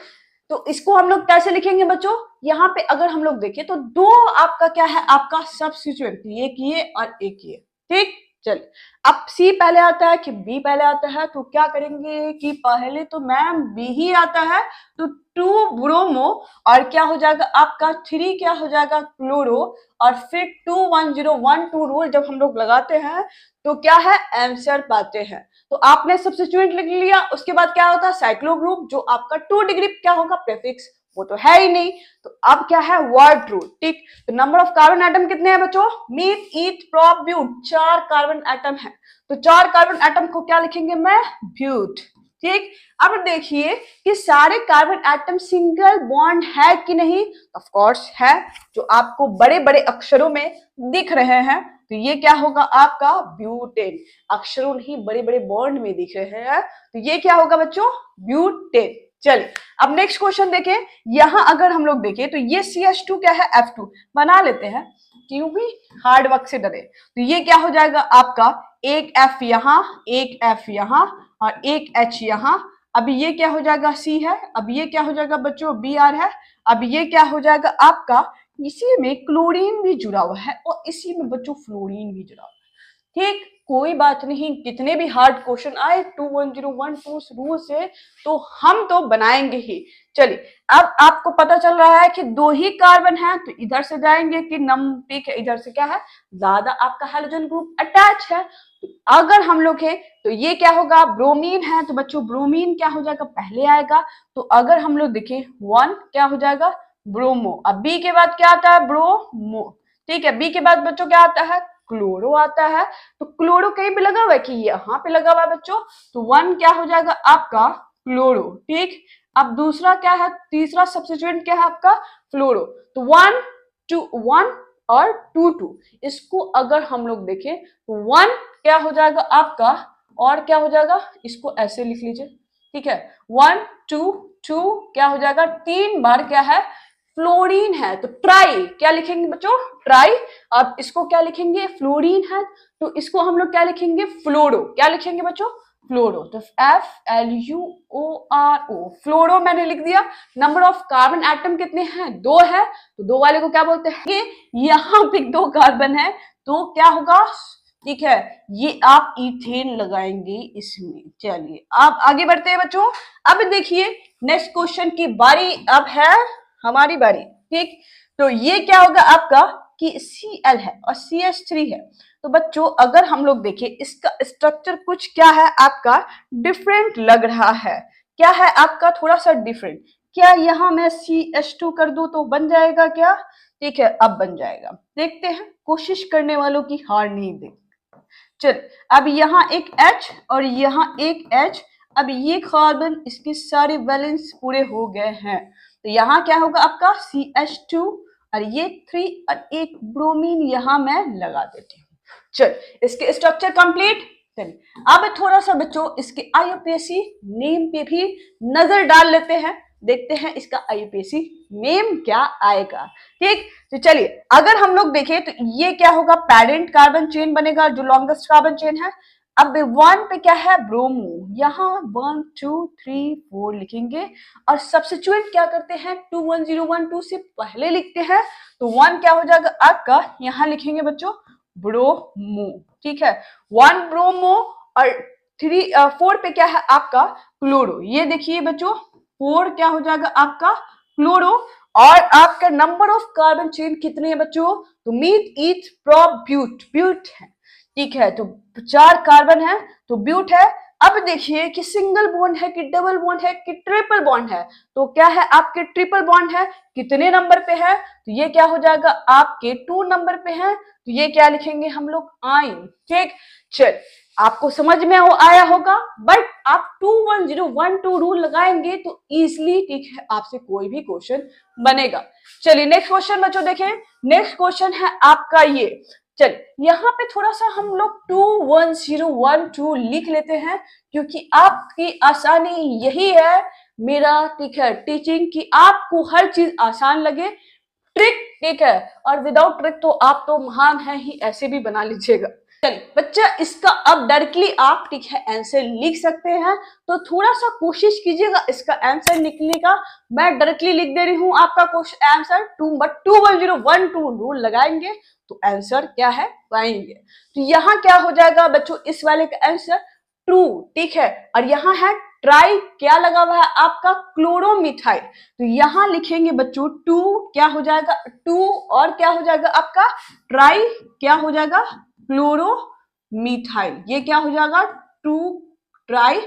Speaker 1: तो इसको हम लोग कैसे लिखेंगे बच्चों, यहाँ पे अगर हम लोग देखें तो 2 आपका क्या है आपका सब्स्टिट्यूएंट, एक ये और एक ये। ठीक, चलिए अब सी पहले आता है कि बी पहले आता है, तो क्या करेंगे कि पहले तो मैम बी ही आता है तो 2 ब्रोमो और क्या हो जाएगा आपका 3 क्या हो जाएगा क्लोरो और फिर 2 1 0 1 2 रूल जब हम लोग लगाते हैं तो क्या है आंसर पाते हैं। तो आपने सब्स्टिट्यूएंट लिख लिया, उसके बाद क्या होता है साइक्लो ग्रुप जो आपका 2 डिग्री क्या होगा प्रीफिक्स, वो तो है ही नहीं। तो अब क्या है वर्ड रूल। ठीक, तो नंबर ऑफ कार्बन एटम कितने हैं बच्चों meth eth prop but 4 carbon atom है, तो 4 कार्बन एटम को क्या लिखेंगे मैं ब्यूट। ठीक, अब देखिए कि सारे कार्बन एटम सिंगल बॉन्ड है कि नहीं, ऑफ कोर्स है, जो आपको बड़े बड़े अक्षरों में दिख रहे हैं। तो ये क्या होगा आपका ब्यूटेन, अक्षरों नहीं बड़े बड़े बॉन्ड में दिख रहे हैं, तो ये क्या होगा बच्चों ब्यूटेन। चलिए अब नेक्स्ट क्वेश्चन देखें। यहां अगर हम लोग देखें तो ये CH2 क्या है F2 बना लेते हैं क्योंकि हार्ड वर्क से डरे। तो ये क्या हो जाएगा आपका एक F यहाँ एक F यहाँ और एक H यहाँ। अब ये क्या हो जाएगा C है, अब ये क्या हो जाएगा बच्चों Br है, अब ये क्या हो जाएगा आपका इसी में क्लोरीन भी जुड़ा हुआ है और इसी में बच्चों फ्लोरीन भी जुड़ा हुआ है। ठीक, कोई बात नहीं, कितने भी हार्ड क्वेश्चन आए 21012 शुरू से तो हम तो बनाएंगे ही। चलिए, अब आपको पता चल रहा है कि 2 ही कार्बन है, तो इधर से जाएंगे कि ठीक है, इधर से क्या है, ज्यादा आपका हाइड्रोजन ग्रुप अटैच है। तो अगर हम लोग है तो ये क्या होगा, ब्रोमीन है, तो बच्चों ब्रोमीन क्या हो जाएगा, पहले आएगा। तो अगर हम लोग देखें 1 क्या हो जाएगा, ब्रोमो। अब बी के बाद क्या आता है, ब्रोमो। ठीक है, बी के बाद बच्चों क्या आता है, क्लोरो आता है। तो क्लोरो कहीं पे लगा हुआ है कि यहाँ पे लगा हुआ है बच्चों, तो 1 क्या हो जाएगा आपका, क्लोरो। ठीक, अब दूसरा क्या है, तीसरा सब्स्टिट्यूएंट क्या है आपका, फ्लोरो। तो 1 2 1 और 2 2, इसको अगर हम लोग देखें तो 1 क्या हो जाएगा आपका, और क्या हो जाएगा, इसको ऐसे लिख लीजिए। ठीक है, 1 2 2 क्या हो जाएगा, 3 बार क्या है, फ्लोरीन है। तो ट्राई क्या लिखेंगे बच्चों, ट्राई। अब इसको क्या लिखेंगे, फ्लोरीन है, तो इसको हम लोग क्या लिखेंगे, फ्लोरो। क्या लिखेंगे बच्चों, फ्लोरो। तो FLUORO, फ्लोरो मैंने लिख दिया। नंबर ऑफ कार्बन एटम कितने हैं, 2 है, तो 2 वाले को क्या बोलते हैं, यहाँ पे 2 कार्बन है, तो क्या होगा, ठीक है, ये आप इथेन लगाएंगे इसमें। चलिए अब आगे बढ़ते हैं बच्चों। अब देखिए नेक्स्ट क्वेश्चन की बारी अब है हमारी बारी। ठीक, तो ये क्या होगा आपका कि Cl है और CH3 है। तो बच्चों अगर हम लोग देखें इसका स्ट्रक्चर कुछ क्या है आपका, डिफरेंट लग रहा है। क्या है आपका, थोड़ा सा डिफरेंट। क्या यहाँ मैं CH2 कर दूं तो बन जाएगा क्या, ठीक है, अब बन जाएगा। देखते हैं, कोशिश करने वालों की हार नहीं देख। चल, अब यहाँ एक H और यहाँ एक H। अब ये कार्बन इसके सारे वैलेंस पूरे हो गए हैं, तो यहाँ क्या होगा आपका CH2 और ये 3 और एक ब्रोमीन यहाँ मैं लगा देती हूँ। चल, इसके स्ट्रक्चर कंप्लीट। चलिए अब थोड़ा सा बच्चों इसके IUPAC नेम पे भी नजर डाल लेते हैं, देखते हैं इसका IUPAC नेम क्या आएगा। ठीक, तो चलिए अगर हम लोग देखें तो ये क्या होगा, पेरेंट कार्बन चेन बनेगा जो लॉन्गेस्ट कार्बन चेन है। अब 1 पे क्या है, ब्रोमो, यहाँ 1 2 3 4 लिखेंगे और सब्स्टिट्यूएंट क्या करते हैं, 21012 से पहले लिखते हैं। तो 1 क्या हो जाएगा आपका, यहाँ लिखेंगे बच्चों ब्रोमो। ठीक है, 1 ब्रोमो और 4 पे क्या है आपका, क्लोरो। ये देखिए बच्चों 4 क्या हो जाएगा आपका, क्लोरो। और आपका नंबर ऑफ कार्बन चेन कितने हैं बच्चों, तो मीथ ईथ प्रो ब्यूट, ब्यूट है। ठीक है, तो 4 कार्बन है तो ब्यूट है। अब देखिए कि सिंगल बॉन्ड है कि डबल बॉन्ड है कि ट्रिपल बॉन्ड है, तो क्या है आपके ट्रिपल बॉन्ड है, कितने नंबर पे है, तो ये क्या हो जाएगा आपके 2 नंबर पे है, तो ये क्या लिखेंगे हम लोग, आइन। ठीक, चल आपको समझ में आया होगा, बट आप 21012 रूल लगाएंगे तो इजिली, ठीक है, आपसे कोई भी क्वेश्चन बनेगा। चलिए नेक्स्ट क्वेश्चन बच्चों देखें। नेक्स्ट क्वेश्चन है आपका ये। चल यहाँ पे थोड़ा सा हम लोग 21012 लिख लेते हैं, क्योंकि आपकी आसानी यही है मेरा, ठीक है, टीचिंग की आपको हर चीज आसान लगे। ट्रिक, ठीक है, और विदाउट ट्रिक तो आप तो महान है ही, ऐसे भी बना लीजिएगा। चलिए बच्चा इसका अब डायरेक्टली आप, ठीक है, आंसर लिख सकते हैं, तो थोड़ा सा कोशिश कीजिएगा इसका आंसर निकलने का। मैं डायरेक्टली लिख दे रही हूं आपका क्वेश्चन आंसर 21012 रूल लगाएंगे तो आंसर क्या है पाएंगे। तो यहाँ क्या हो जाएगा बच्चों, इस वाले का आंसर ट्रू। ठीक है, और यहाँ है ट्राई, क्या लगा हुआ है आपका, क्लोरोमिथाइल। तो यहाँ लिखेंगे बच्चों 2 क्या हो जाएगा, 2 और क्या हो जाएगा आपका, ट्राई क्या हो जाएगा, क्लोरोमिथाइल। ये क्या हो जाएगा, 2 ट्राई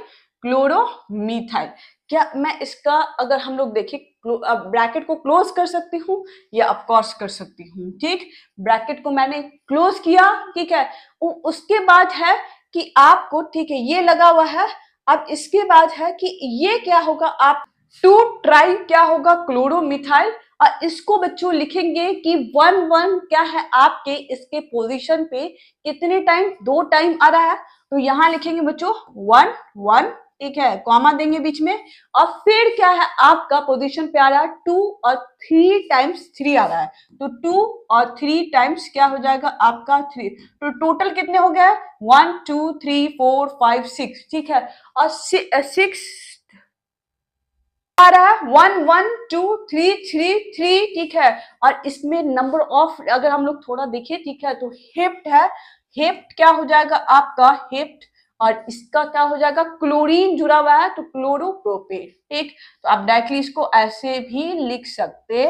Speaker 1: क्लोरोमिथाइल। क्या मैं इसका अगर हम लोग देखें ब्रैकेट को क्लोज कर सकती हूँ या ऑफ कोर्स कर सकती हूँ। ठीक, ब्रैकेट को मैंने क्लोज किया, ठीक है, उसके बाद है कि आपको, ठीक है, ये लगा हुआ है। अब इसके बाद है कि ये क्या होगा, आप 2 ट्राई क्या होगा, क्लोरोमिथाइल। और इसको बच्चों लिखेंगे कि 1 1 क्या है आपके इसके पोजीशन पे कितने टाइम, 2 टाइम आ रहा है, तो यहाँ लिखेंगे बच्चों 1 1, ठीक है, कॉमा देंगे बीच में। और फिर क्या है आपका पोजीशन पे आ रहा है 2 और 3 टाइम्स 3 आ रहा है, तो 2 और 3 टाइम्स क्या हो जाएगा आपका 3। तो टोटल कितने हो गए, 1 2 3 4 5 6, ठीक है, और 6 आ रहा है 1 1 2 3 3 3, ठीक है। और इसमें नंबर ऑफ अगर हम लोग थोड़ा देखें, ठीक है, तो हिप्ट है हेप्ट क्या हो जाएगा आपका हेप्ट, और इसका क्या हो जाएगा क्लोरीन जुड़ा हुआ है तो क्लोरोप्रोपेन। ठीक, तो आप डायरेक्टली इसको ऐसे भी लिख सकते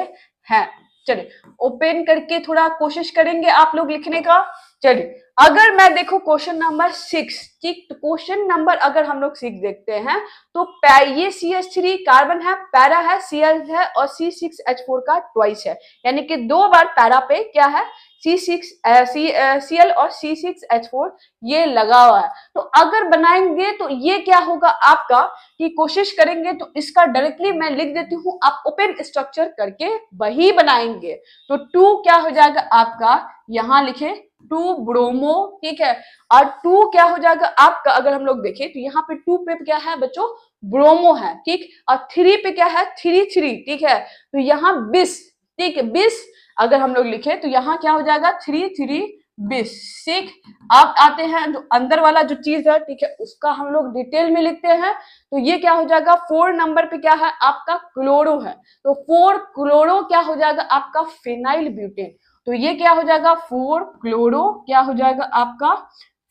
Speaker 1: हैं। चलिए ओपन करके थोड़ा कोशिश करेंगे आप लोग लिखने का। चलिए अगर मैं देखो क्वेश्चन नंबर 6, ठीक, तो क्वेश्चन नंबर अगर हम लोग 6 देखते हैं तो ये CH3 कार्बन है, पैरा है, Cl है और C6H4 का ट्वाइस है, यानी कि 2 बार पैरा पे क्या है Cl और C6H4 ये लगा हुआ है। तो अगर बनाएंगे तो ये क्या होगा आपका कि कोशिश करेंगे तो इसका डायरेक्टली मैं लिख देती हूँ, आप ओपन स्ट्रक्चर करके वही बनाएंगे। तो 2 क्या हो जाएगा आपका, यहां लिखे 2 ब्रोमो, ठीक है, और 2 क्या हो जाएगा आपका अगर हम लोग देखें तो यहाँ पे 2 पे क्या है बच्चों ब्रोमो है, ठीक, और 3 पे क्या है 3 3, ठीक है, तो यहाँ 20, ठीक है 20 अगर हम लोग लिखे तो यहाँ क्या हो जाएगा 3 3 20, ठीक। अब आते हैं जो अंदर वाला जो चीज है, ठीक है, उसका हम लोग डिटेल में लिखते हैं। तो ये क्या हो जाएगा 4 नंबर पे क्या है आपका क्लोरो है, तो 4 क्लोरो क्या हो जाएगा आपका फिनाइल ब्यूटेन, तो ये क्या हो जाएगा 4 क्लोरो क्या हो जाएगा आपका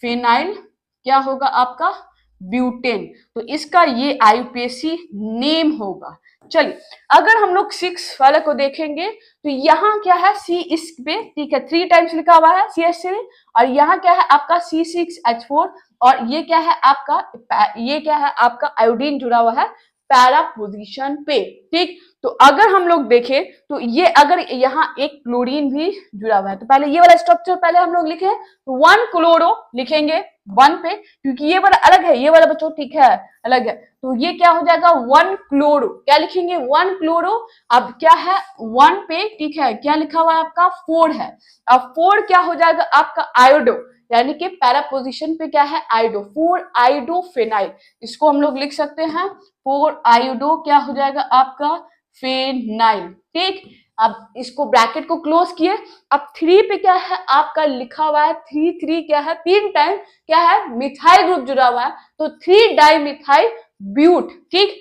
Speaker 1: फिनाइल क्या होगा आपका ब्यूटेन, तो इसका ये IUPAC नेम होगा। चलिए अगर हम लोग 6 वाले को देखेंगे तो यहाँ क्या है C इस पे, ठीक है, 3 टाइम्स लिखा हुआ है CH3, और यहाँ क्या है आपका C6H4, और ये क्या है आपका आयोडीन जुड़ा हुआ है पैरा पोजीशन पे, ठीक। तो अगर हम लोग देखें तो ये अगर यहाँ एक क्लोरीन भी जुड़ा हुआ है तो पहले ये वाला स्ट्रक्चर पहले हम लोग लिखे, तो 1 क्लोरो लिखेंगे 1 पे, क्योंकि ये वाला अलग है, ये वाला बच्चों ठीक है अलग है, तो ये क्या हो जाएगा 1 क्लोरो, क्या लिखेंगे 1 क्लोरो। अब क्या है 1 पे, ठीक है, क्या लिखा हुआ है आपका 4 है, अब 4 क्या हो जाएगा आपका आयोडो, यानी कि पैरा पोजीशन पे क्या है आयोडो, 4 आयोडो फिनाइल, इसको हम लोग लिख सकते हैं 4 आयोडो क्या हो जाएगा आपका फिनाइल, ठीक। अब इसको ब्रैकेट को क्लोज किए, अब 3 पे क्या है आपका लिखा हुआ है 3 3 क्या है 3 टाइम क्या है मिथाइल ग्रुप जुड़ा हुआ है, तो 3 डाइमिथाइल ब्यूट, ठीक,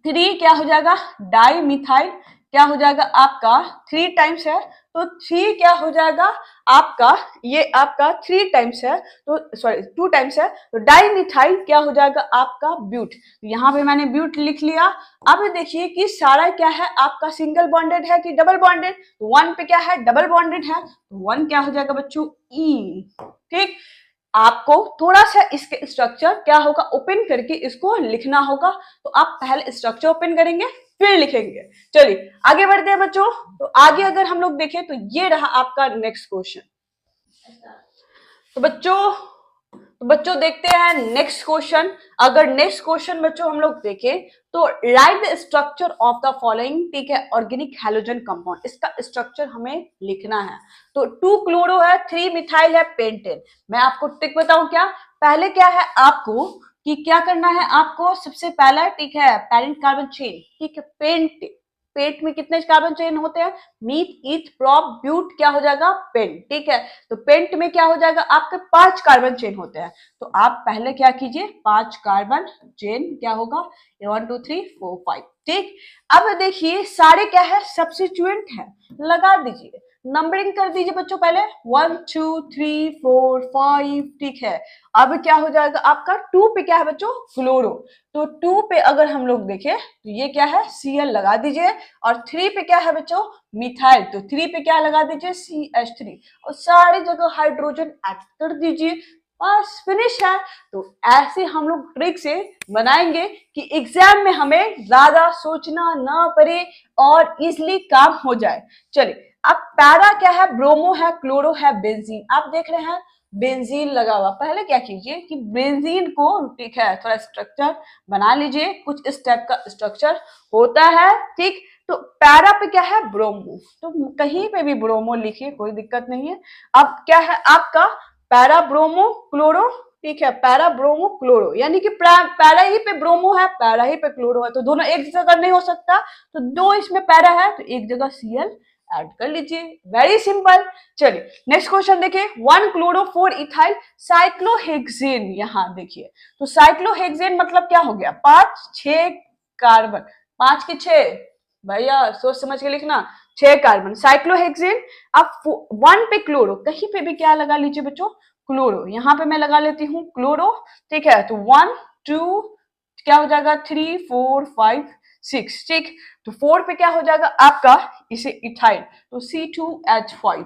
Speaker 1: 3 क्या हो जाएगा डाई मिथाइल क्या हो जाएगा आपका 3 टाइम्स है, तो 3 क्या हो जाएगा आपका ये आपका 3 टाइम्स है, तो सॉरी 2 टाइम्स है, तो डाई मिथाइल क्या हो जाएगा आपका ब्यूट, यहाँ पे मैंने ब्यूट लिख लिया। अब देखिए कि सारा क्या है आपका सिंगल बॉन्डेड है कि डबल बॉन्डेड, तो 1 पे क्या है डबल बॉन्डेड है, तो 1 क्या हो जाएगा बच्चों ई, ठीक। आपको थोड़ा सा इसके स्ट्रक्चर क्या होगा ओपन करके इसको लिखना होगा, तो आप पहले स्ट्रक्चर ओपन करेंगे फिर लिखेंगे। चलिए आगे बढ़ते हैं बच्चों, तो आगे अगर हम लोग देखें तो ये रहा आपका नेक्स्ट क्वेश्चन। तो बच्चों देखते हैं नेक्स्ट क्वेश्चन। अगर नेक्स्ट क्वेश्चन बच्चों हम लोग देखें तो right the structure of the following, ठीक है, ऑर्गेनिक हैलोजन कंपाउंड, इसका स्ट्रक्चर हमें लिखना है। तो 2 क्लोरो है, 3 मिथाइल है, पेंटेन। मैं आपको ट्रिक बताऊं क्या, पहले क्या है आपको कि क्या करना है आपको, सबसे पहला ठीक है पेरेंट कार्बन चेन, ठीक है, पेट में कितने कार्बन चेन होते हैं, मीथ ईथ प्रोप ब्यूट क्या हो जाएगा पेंट, ठीक है, तो पेंट में क्या हो जाएगा आपके 5 कार्बन चेन होते हैं, तो आप पहले क्या कीजिए 5 कार्बन चेन क्या होगा 1 2 3 4 5, ठीक। अब देखिए सारे क्या है सब्स्टिट्यूएंट है, लगा दीजिए, नंबरिंग कर दीजिए बच्चों, पहले 1 2 3 4 5, ठीक है। अब क्या हो जाएगा आपका 2 पे क्या है बच्चों क्लोरो, तो 2 पे अगर हम लोग देखें तो ये क्या है Cl लगा दीजिए, और 3 पे क्या है बच्चों मिथाइल, तो 3 पे क्या लगा दीजिए CH3, और सारी जगह हाइड्रोजन ऐड कर दीजिए, बस फिनिश है। तो ऐसे हम लोग ट्रिक से बनाएंगे कि एग्जाम में हमें ज्यादा सोचना ना पड़े और इजिली काम हो जाए। चलिए अब पैरा क्या है ब्रोमो है, क्लोरो है, बेंजीन, आप देख रहे हैं बेंजीन लगा हुआ, पहले क्या कीजिए कि बेंजीन को ठीक है थोड़ा स्ट्रक्चर बना लीजिए, कुछ इस टाइप का स्ट्रक्चर होता है, ठीक। तो पैरा पे क्या है ब्रोमो, तो कहीं पे भी ब्रोमो लिखिए कोई दिक्कत नहीं है। अब क्या है आपका पैरा ब्रोमो क्लोरो, ठीक है, पैरा ब्रोमो क्लोरो, यानी कि पैरा ही पे ब्रोमो है पैरा ही पे क्लोरो है, तो दोनों एक जगह नहीं हो सकता, तो 2 इसमें पैरा है तो एक जगह Cl ऐड कर लीजिए, वेरी सिंपल। चलिए नेक्स्ट क्वेश्चन देखिए, 1 क्लोरो 4 इथाइल साइक्लोहेक्सेन, यहां देखिए तो साइक्लोहेक्सेन मतलब क्या हो गया 5 6 कार्बन, 5 के 6 भैया सोच समझ के लिखना, 6 कार्बन। साइक्लोहेक्सेन, अब 1 पे क्लोरो, कहीं पे भी क्या लगा लीजिए बच्चों, क्लोरो, यहां पे मैं लगा लेती हूँ क्लोरो, ठीक है। तो 1 2 क्या हो जाएगा 3 4 5 6, ठीक। तो 4 पे क्या हो जाएगा आपका इसे इथाइल, तो C2H5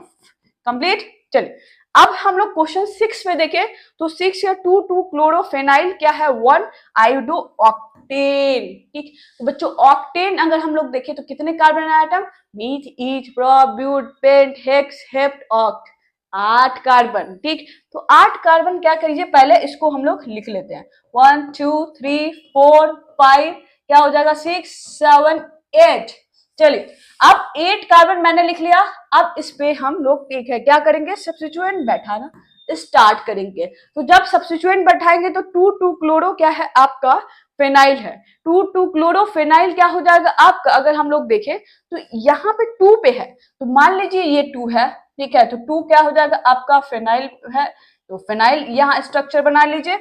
Speaker 1: कंप्लीट। चलिए अब हम लोग क्वेश्चन 6 में देखें तो 6 या 2 क्लोरोफेनाइल क्या है 1 आयोडो ऑक्टेन, ठीक। तो बच्चों ऑक्टेन अगर हम लोग देखें तो कितने carbon atom, meth eth prop but pent hex hept oct, 8 carbon, ठीक। तो 8 कार्बन क्या करिए पहले इसको हम लोग लिख लेते हैं, 1 2 3 4 5 क्या हो जाएगा 6 7 8। चलिए अब 8 कार्बन मैंने लिख लिया, अब इस पे हम लोग ठीक है क्या करेंगे, सब्स्टिट्यूएंट बैठाना स्टार्ट करेंगे। तो जब सब्स्टिट्यूएंट बैठाएंगे तो 2 क्लोरो क्या है आपका फेनाइल है, 2 क्लोरो फेनाइल क्या हो जाएगा आपका, अगर हम लोग देखें तो यहाँ पे 2 पे है, तो मान लीजिए ये 2 है, ठीक है। तो 2 क्या हो जाएगा आपका फेनाइल है, तो फेनाइल यहाँ स्ट्रक्चर बना लीजिए।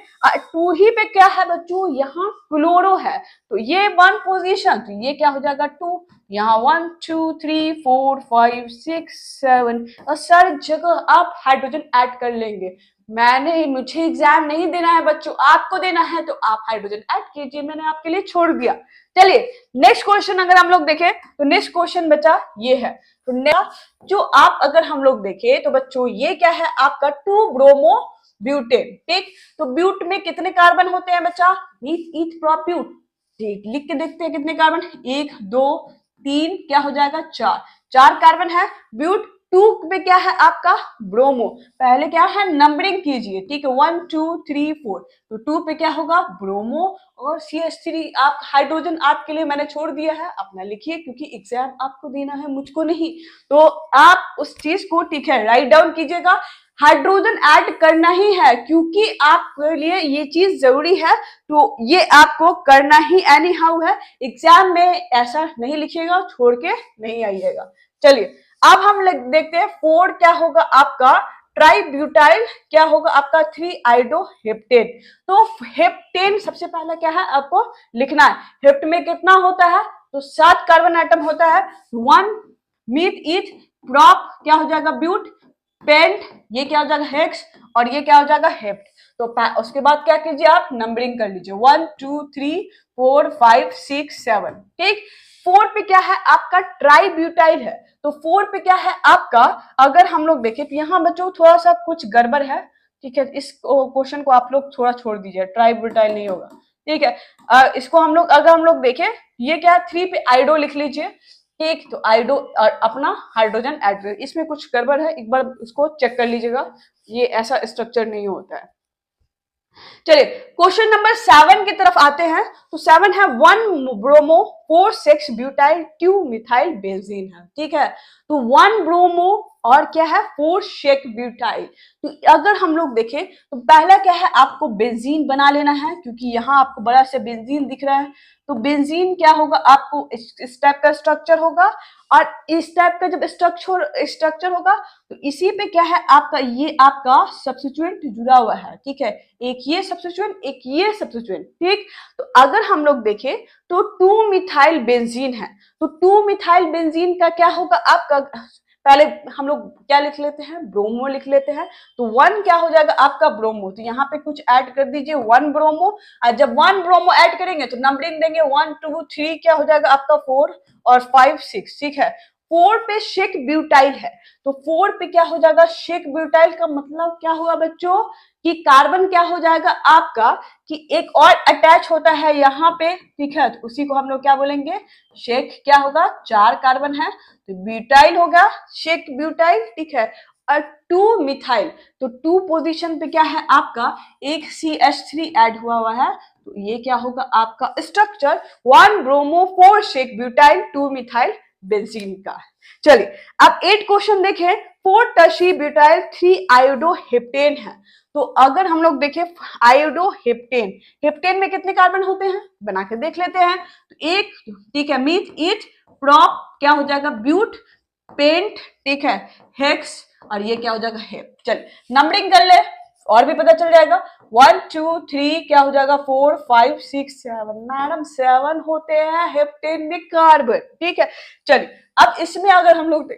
Speaker 1: 2 ही पे क्या है बच्चों, यहाँ क्लोरो है, तो ये 1 पोजीशन, तो ये क्या हो जाएगा 2, यहाँ 1 2 3 4 5 6 7 और सारी जगह आप हाइड्रोजन ऐड कर लेंगे। मुझे एग्जाम नहीं देना है बच्चों, आपको देना है, तो आप हाइड्रोजन ऐड कीजिए, मैंने आपके लिए छोड़ दिया। चलिए नेक्स्ट क्वेश्चन अगर हम लोग देखें तो नेक्स्ट क्वेश्चन बचा ये है, तो जो आप अगर हम लोग देखें तो बच्चों ये क्या है आपका 2 ब्रोमो ब्यूटेन, ठीक। तो ब्यूट में कितने कार्बन होते हैं बच्चा, मीथ ईथ प्रोप ब्यूट, ठीक। लिख के देखते हैं कितने कार्बन, 1 2 3 क्या हो जाएगा 4 कार्बन है। ब्यूट 2 पे क्या है आपका ब्रोमो, पहले क्या है नंबरिंग कीजिए, ठीक है, 1 2 3 4, तो 2 पे क्या होगा ब्रोमो और CH3, आप हाइड्रोजन आपके लिए मैंने छोड़ दिया है, अपना लिखिए क्योंकि एग्जाम आपको देना है मुझको नहीं, तो आप उस चीज को ठीक है राइट डाउन कीजिएगा, हाइड्रोजन ऐड करना ही है क्योंकि आपके लिए ये चीज जरूरी है, तो ये आपको करना ही एनी हाउ है, एग्जाम में ऐसा नहीं लिखिएगा छोड़ के नहीं आइएगा। चलिए अब हम देखते हैं 4 क्या होगा आपका ट्राइब्यूटाइल, क्या होगा आपका 3 आइडोहेप्टेन। तो हेप्टेन सबसे पहला क्या है आपको लिखना है, हेप्ट में कितना होता है, तो 7 कार्बन आइटम होता है, 1 मीथ ईथ प्रॉप क्या हो जाएगा ब्यूट पेंट, ये क्या हो जाएगा हेक्स और ये क्या हो जाएगा हेप्ट। तो उसके बाद क्या कीजिए आप नंबरिंग कर लीजिए 1 2 3 4 5 6 7, ठीक। 4 पे क्या है आपका ट्राइब्यूटाइल है, तो 4 पे क्या है आपका, अगर हम लोग देखें तो यहाँ बच्चों थोड़ा सा कुछ गड़बड़ है, ठीक है, इस क्वेश्चन को आप लोग थोड़ा छोड़ दीजिए, ट्राइब्यूटाइल नहीं होगा, ठीक है। इसको हम लोग अगर हम लोग देखें ये क्या है 3 पे आइडो लिख लीजिए, ठीक। तो आइडो और अपना हाइड्रोजन ऐड करिए, इसमें कुछ गड़बड़ है, एक बार इसको चेक कर लीजिएगा, ये ऐसा स्ट्रक्चर नहीं होता है। चलिए क्वेश्चन नंबर 7 की तरफ आते हैं, तो 7 है 1 ब्रोमो 4 6 ब्यूटाइल 2 मिथाइल बेंजीन है, ठीक है। तो 1 ब्रोमो और क्या है 4 6 ब्यूटाइल, तो अगर हम लोग देखें तो पहला क्या है आपको बेंजीन बना लेना है, क्योंकि यहाँ आपको बड़ा से बेंजीन दिख रहा है, तो बेंजीन क्या होगा आपको इस टाइप का स्ट्रक्चर होगा, और इस टाइप का जब स्ट्रक्चर होगा तो इसी पे क्या है आपका ये आपका सब्स्टिट्यूएंट जुड़ा हुआ है, ठीक है, एक ये सब्स्टिट्यूएंट एक ये सब्स्टिट्यूएंट, ठीक। तो अगर हम लोग देखें तो 2 मिथाइल बेंजीन है, तो 2 मिथाइल बेंजीन का क्या होगा आपका, पहले हम लोग क्या लिख लेते हैं ब्रोमो लिख लेते हैं, तो 1 क्या हो जाएगा आपका ब्रोमो, तो यहाँ पे कुछ ऐड कर दीजिए 1 ब्रोमो, और जब 1 ब्रोमो ऐड करेंगे तो नंबरिंग देंगे 1 2 3 क्या हो जाएगा आपका 4 और 5 6, ठीक है। 4 पे शेक ब्यूटाइल है, तो 4 पे क्या हो जाएगा शेक ब्यूटाइल का मतलब क्या हुआ बच्चों कि कार्बन क्या हो जाएगा आपका कि एक और अटैच होता है यहाँ पे, ठीक है, तो उसी को हम लोग क्या बोलेंगे शेक, क्या होगा 4 कार्बन है तो ब्यूटाइल होगा शेक ब्यूटाइल, ठीक है। और 2 मिथाइल, तो 2 पोजीशन पे क्या है आपका एक CH3 ऐड हुआ है, तो ये क्या होगा आपका structure 1 bromo 4 shake butyl 2 methyl benzene का। चलिए अब 8 क्वेश्चन देखें, 4 टर्शी ब्यूटाइल 3 आयोडोहेप्टेन है, तो अगर हम लोग देखें आयोडोहेप्टेन, हेप्टेन में कितने कार्बन होते हैं बना के देख लेते हैं, तो एक, ठीक है, मीथ ईथ प्रॉप क्या हो जाएगा ब्यूट पेंट, ठीक है, हेक्स और ये क्या हो जाएगा हेप। चल नंबरिंग कर ले, और भी पता चल जाएगा। 1 2 3 क्या हो जाएगा, 4 5 6 7। मैडम 7 होते हैं हेप्टेन में कार्बन, ठीक है। चलिए अब इसमें अगर हम लोग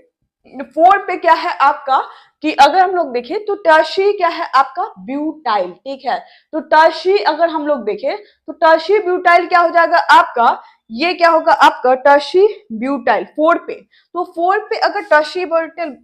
Speaker 1: 4 पे क्या है आपका, कि अगर हम लोग देखें तो टर्शी क्या है आपका, ब्यूटाइल, ठीक है। तो टर्शी अगर हम लोग देखें तो टर्शी ब्यूटाइल क्या हो जाएगा आपका, ये क्या होगा आपका टर्शी ब्यूटाइल 4 पे। तो 4 पे अगर टर्शी ब्यूटाइल,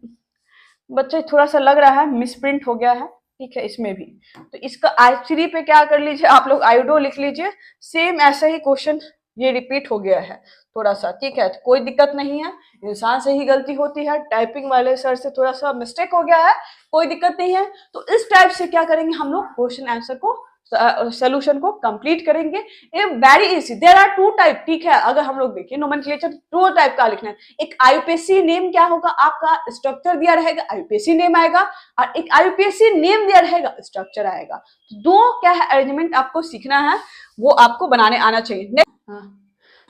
Speaker 1: बच्चे थोड़ा सा लग रहा है मिसप्रिंट हो गया है, ठीक है इसमें भी। तो इसका I3 पे क्या कर लीजिए आप लोग, आयोडो लिख लीजिए। सेम ऐसा ही क्वेश्चन ये रिपीट हो गया है थोड़ा सा, ठीक है। तो कोई दिक्कत नहीं है, इंसान से ही गलती होती है, टाइपिंग वाले सर से थोड़ा सा मिस्टेक हो गया है, कोई दिक्कत नहीं है। तो इस टाइप से क्या करेंगे हम लोग, क्वेश्चन आंसर को सोल्यूशन को कंप्लीट करेंगे। ये very easy, there are two type, ठीक है। अगर हम लोग देखिए नोमेनक्लेचर दो टाइप का लिखना है। एक आईयूपीएससी नेम क्या होगा आपका, स्ट्रक्चर दिया रहेगा, आईयूपीएससी नेम आएगा, और एक आईयूपीएससी नेम दिया रहेगा, स्ट्रक्चर आएगा। तो दो क्या है अरेंजमेंट आपको सीखना है, वो आपको बनाने आना चाहिए।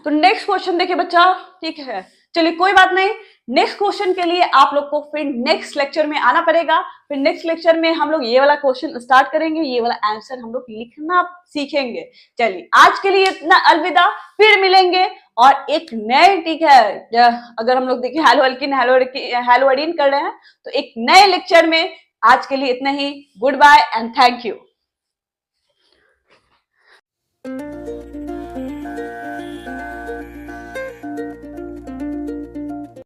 Speaker 1: तो नेक्स्ट क्वेश्चन देखिए बच्चा, ठीक है। चलिए कोई बात नहीं, नेक्स्ट क्वेश्चन के लिए आप लोग को फिर नेक्स्ट लेक्चर में आना पड़ेगा। फिर नेक्स्ट लेक्चर में हम लोग ये वाला क्वेश्चन स्टार्ट करेंगे, ये वाला आंसर हम लोग लिखना सीखेंगे। चलिए आज के लिए इतना, अलविदा, फिर मिलेंगे और एक नए, ठीक है। अगर हम लोग देखिए हेलो अल्किन हेलो एडीन कर रहे हैं, तो एक नए लेक्चर में आज के लिए इतना ही। Good bye and thank you.